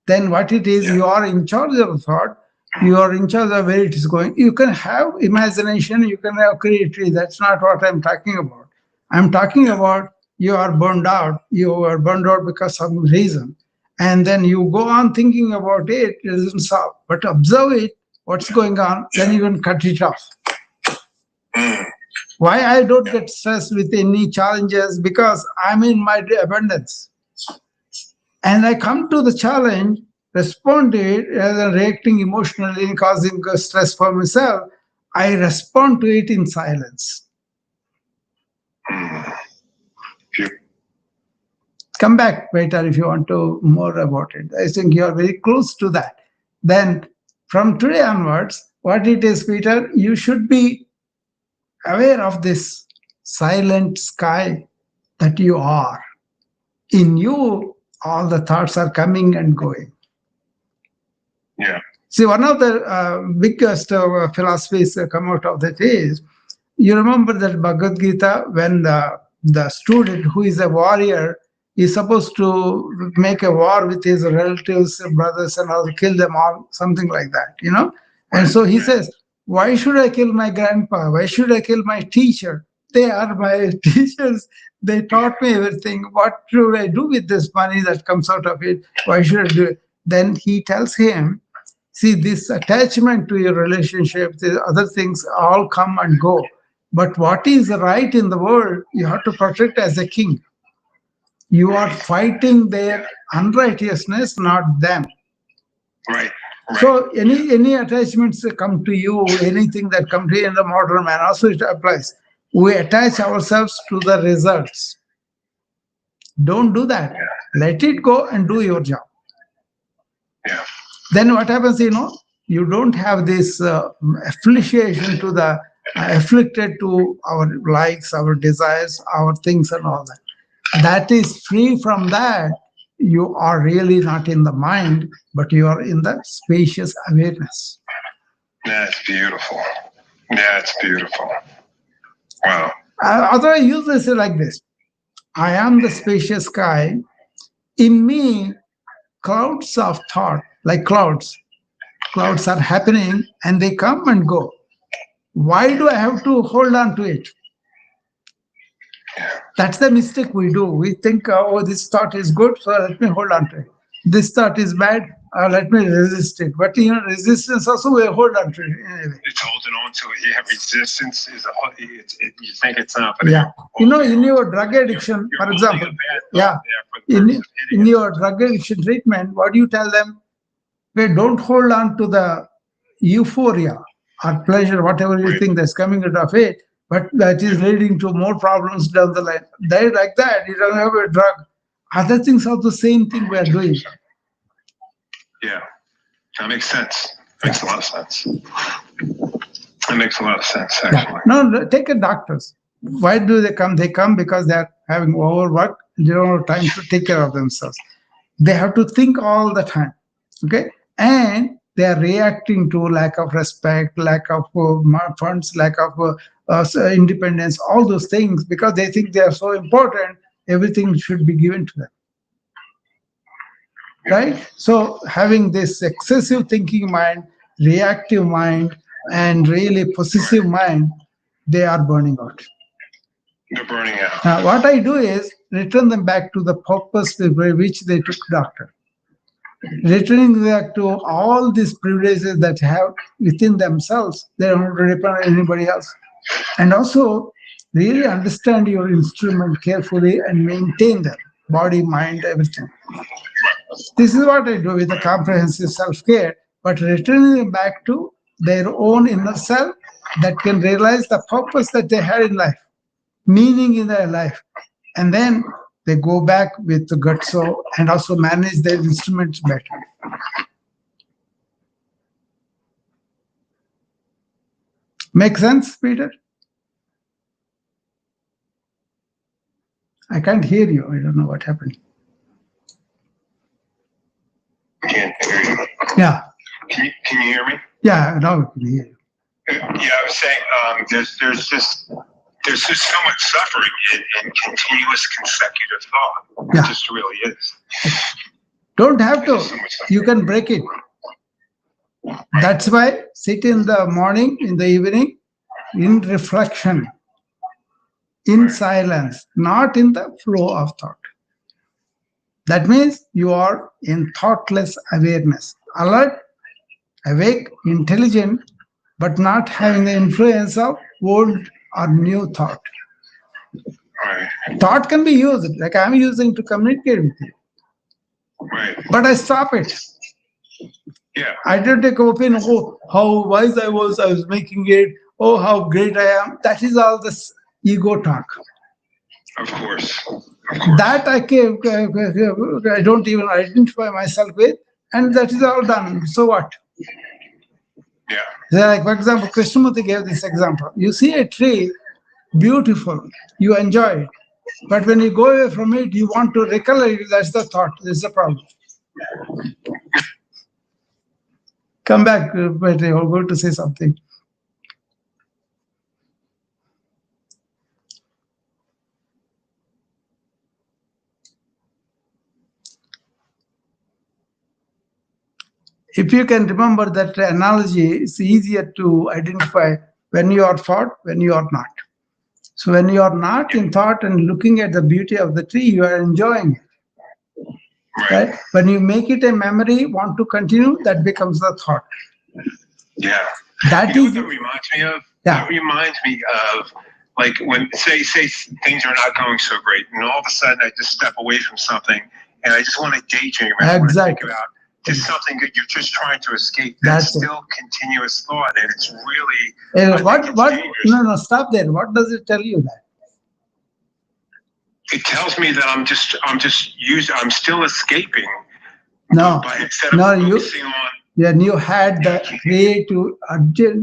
A: Then what it is, you are in charge of the thought. You are in charge of where it is going. You can have imagination, you can have creativity. That's not what I'm talking about. I'm talking about you are burned out. You are burned out because of some reason. And then you go on thinking about it, it doesn't solve. But observe it, what's going on, then you can cut it off. Why I don't get stressed with any challenges? Because I'm in my abundance. And I come to the challenge, respond to it rather than reacting emotionally and causing stress for myself. I respond to it in silence.
B: Mm. You-
A: Come back later if you want to more about it. I think you are very close to that. Then from today onwards, what it is, Peter, you should be aware of this silent sky that you are. In you, all the thoughts are coming and going.
B: Yeah.
A: See, one of the biggest philosophies that come out of that is, you remember that Bhagavad Gita, when the student who is a warrior is supposed to make a war with his relatives, brothers, and all, kill them all, something like that, you know? And so he says, why should I kill my grandpa? Why should I kill my teacher? They are my teachers. They taught me everything. What should I do with this money that comes out of it? Why should I do it? Then he tells him, see, this attachment to your relationship, the other things all come and go. But what is right in the world, you have to protect as a king. You are fighting their unrighteousness, not them.
B: Right.
A: So any attachments that come to you, anything that comes to you in the modern man, also it applies. We attach ourselves to the results. Don't do that. Let it go and do your job.
B: Yeah.
A: Then what happens, you don't have this affiliation to the afflicted to our likes, our desires, our things and all that. That is free from that. You are really not in the mind, but you are in the spacious awareness.
B: That's beautiful. That's beautiful. Wow.
A: Otherwise, use this like this. I am the spacious sky. In me, clouds of thought, like clouds are happening and they come and go. Why do I have to hold on to it? That's the mistake we do. We think, oh, this thought is good, so let me hold on to it. This thought is bad, let me resist it. But resistance also we hold on to it anyway.
B: It's holding on to it. Yeah, resistance is you think it's not, but
A: yeah. In your drug addiction,
B: you're
A: for example,
B: yeah,
A: in your drug addiction treatment, what do you tell them? Well, don't hold on to the euphoria or pleasure, whatever you think that's coming out of it, but that is leading to more problems down the line. They like that, you don't have a drug. Other things are the same thing we are doing.
B: Yeah, that makes sense. Makes a lot of sense. That makes a lot of sense, actually.
A: Yeah. No, take a doctors. Why do they come? They come because they are having overwork. They don't have time to take care of themselves. They have to think all the time. Okay, and they are reacting to lack of respect, lack of funds, lack of independence, all those things, because they think they are so important, everything should be given to them. Right? So having this excessive thinking mind, reactive mind, and really possessive mind, they are burning out.
B: They're burning out.
A: Now, what I do is return them back to the purpose by which they took doctor. Returning back to all these privileges that have within themselves, they don't depend on anybody else. And also really understand your instrument carefully and maintain them, body, mind, everything. This is what I do with the comprehensive self-care, but returning them back to their own inner self that can realize the purpose that they had in life, meaning in their life. And then they go back with the gutso and also manage their instruments better. Make sense, Peter? I can't hear you. I don't know what happened.
B: Can't hear you.
A: Yeah.
B: Can you hear me?
A: Yeah, now I can hear you.
B: Yeah, I was saying there's just so much suffering in continuous consecutive thought.
A: Yeah.
B: It just really is.
A: Don't have to. You can break it. That's why sit in the morning, in the evening, in reflection, in silence, not in the flow of thought. That means you are in thoughtless awareness, alert, awake, intelligent, but not having the influence of old or new thought.
B: Right.
A: Thought can be used, like I'm using to communicate with you.
B: Right.
A: But I stop it.
B: Yeah.
A: I don't take opinion, oh, how wise I was making it, oh, how great I am. That is all this ego talk.
B: Of course. Of course.
A: That I don't even identify myself with, and that is all done. So what?
B: Yeah.
A: Like, for example, Krishnamurti gave this example. You see a tree, beautiful, you enjoy it. But when you go away from it, you want to recollect it. That's the thought. That's the problem. Come back, but you're going to say something. If you can remember that analogy, it's easier to identify when you are thought, when you are not. So when you are not in thought and looking at the beauty of the tree, you are enjoying it. Right? When you make it a memory, want to continue, that becomes the thought.
B: Yeah.
A: That
B: you
A: is.
B: Know what that reminds me of?
A: Yeah.
B: That reminds me of like when say things are not going so great, and all of a sudden I just step away from something, and I just want to daydream. I want to think about just something that you're just trying to escape. That's still continuous thought, and it's really.
A: What? No, stop there. What does it tell you that?
B: It tells me that I'm still escaping.
A: No,
B: you.
A: When you had the creative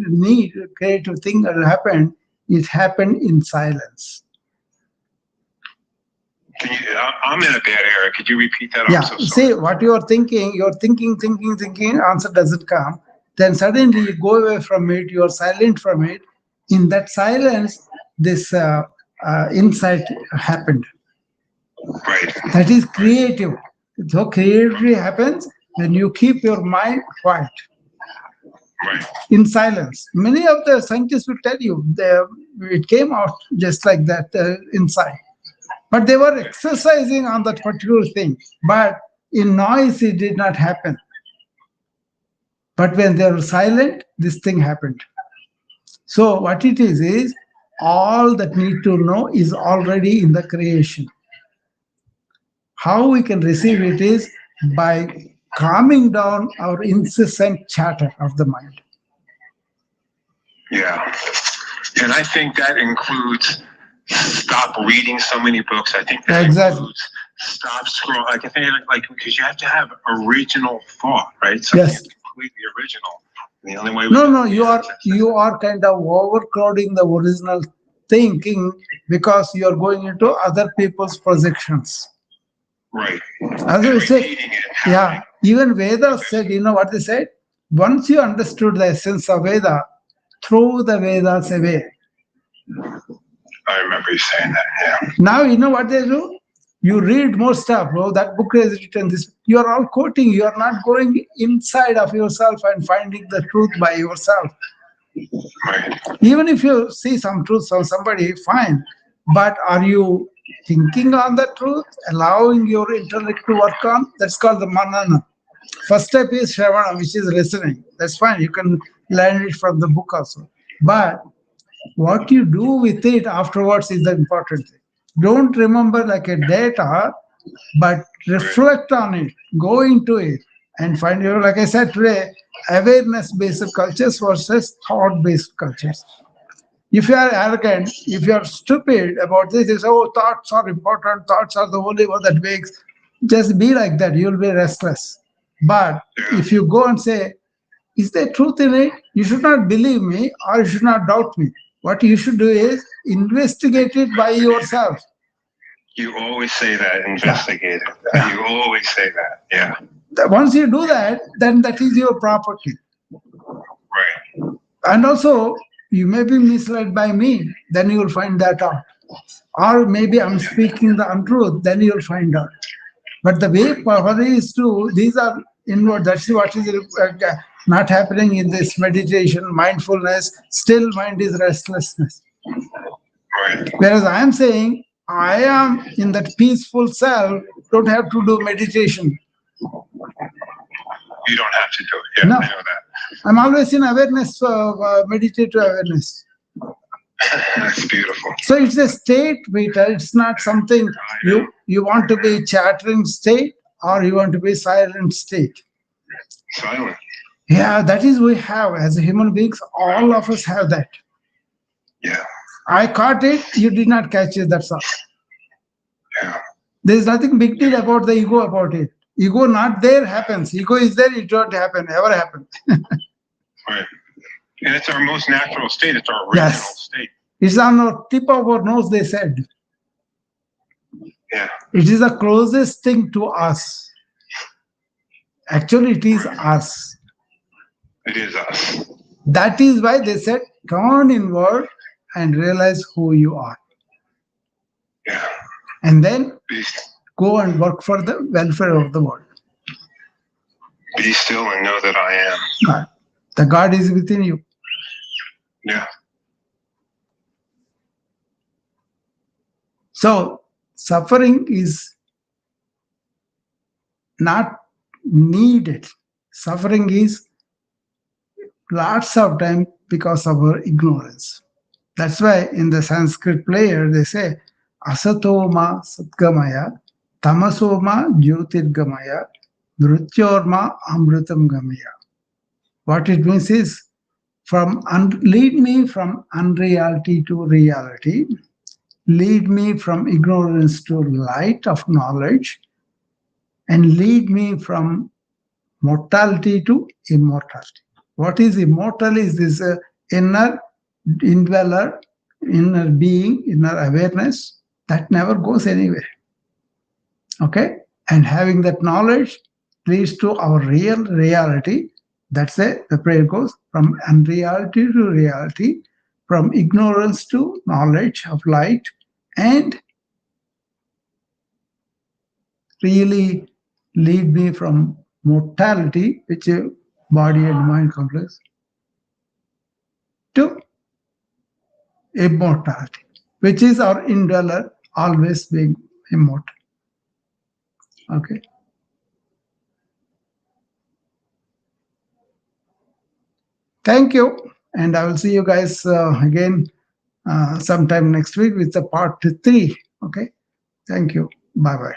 A: need, creative thing that happened, it happened in silence.
B: I'm in a bad area. Could you repeat that?
A: Yeah.
B: I'm so sorry.
A: See, what you're thinking, answer doesn't come. Then suddenly you go away from it, you're silent from it. In that silence, this insight happened.
B: Right.
A: That is creative. So creativity happens when you keep your mind quiet.
B: Right.
A: In silence. Many of the scientists will tell you it came out just like that inside. But they were exercising on that particular thing. But in noise, it did not happen. But when they were silent, this thing happened. So what it is all that need to know is already in the creation. How we can receive it is by calming down our incessant chatter of the mind.
B: Yeah. And I think that includes stop reading so many books. I think that includes stop scrolling. Like I think because you have to have original thought, right? Something that's completely original. And the only way
A: you are kind of overcrowding the original thinking because you are going into other people's projections.
B: Right.
A: As we say, yeah. Even Vedas said, you know what they said? Once you understood the essence of Veda, throw the Vedas away.
B: I remember you saying that, yeah.
A: Now, you know what they do? You read more stuff. Oh, that book has written this. You are all quoting. You are not going inside of yourself and finding the truth by yourself.
B: Right.
A: Even if you see some truth from somebody, fine. But are you thinking on the truth, allowing your intellect to work on? That's called the manana. First step is Shravana, which is listening. That's fine. You can learn it from the book also. But what you do with it afterwards is the important thing. Don't remember like a data, but reflect on it. Go into it and find your, like I said today, awareness-based cultures versus thought-based cultures. If you are arrogant, if you are stupid about this, you say, oh, thoughts are important, thoughts are the only one that makes. Just be like that, you'll be restless. But if you go and say, is there truth in it? You should not believe me or you should not doubt me. What you should do is investigate it by yourself.
B: You always say that, investigate it. Yeah. You always say that, yeah.
A: Once you do that, then that is your property.
B: Right.
A: And also, you may be misled by me, then you will find that out. Or maybe I'm speaking the untruth, then you'll find out. But the way power is to, these are inward, that's what is not happening in this meditation, mindfulness, still mind is restlessness.
B: Right.
A: Whereas I am saying, I am in that peaceful self, don't have to do meditation.
B: You don't have to do it. Yeah, no. I know that.
A: I'm always in awareness, meditative awareness.
B: That's beautiful.
A: So it's a state, Peter. It's not something you want to be chattering state or you want to be silent state.
B: Silent.
A: Yeah, that is we have as human beings. All of us have that.
B: Yeah.
A: I caught it. You did not catch it. That's all. There is nothing big deal about the ego about it. Ego not there happens. Ego is there, it don't happen, ever happen.
B: Right. And it's our most natural state. It's our original
A: Yes.
B: state.
A: It's on the tip of our nose, they said.
B: Yeah.
A: It is the closest thing to us. Actually, it is us.
B: It is us.
A: That is why they said, turn inward and realize who you are.
B: Yeah.
A: And then
B: Be,
A: go and work for the welfare of the world.
B: be still and know that I am.
A: God. The God is within you.
B: Yeah.
A: So, suffering is not needed. Suffering is lots of time because of our ignorance. That's why in the Sanskrit prayer they say, Asatoma Satgamaya, Tamasoma Jyotirgamaya, Mrityorma Amritam Gamaya. What it means is, lead me from unreality to reality, lead me from ignorance to light of knowledge, and lead me from mortality to immortality. What is immortal is this inner indweller, inner being, inner awareness that never goes anywhere. Okay? And having that knowledge leads to our real reality. That's it. The prayer goes from unreality to reality, from ignorance to knowledge of light, and really lead me from mortality, which is body and mind complex, to immortality, which is our indweller always being immortal. Okay. Thank you. And I will see you guys again sometime next week with the part 3. Okay. Thank you. Bye bye.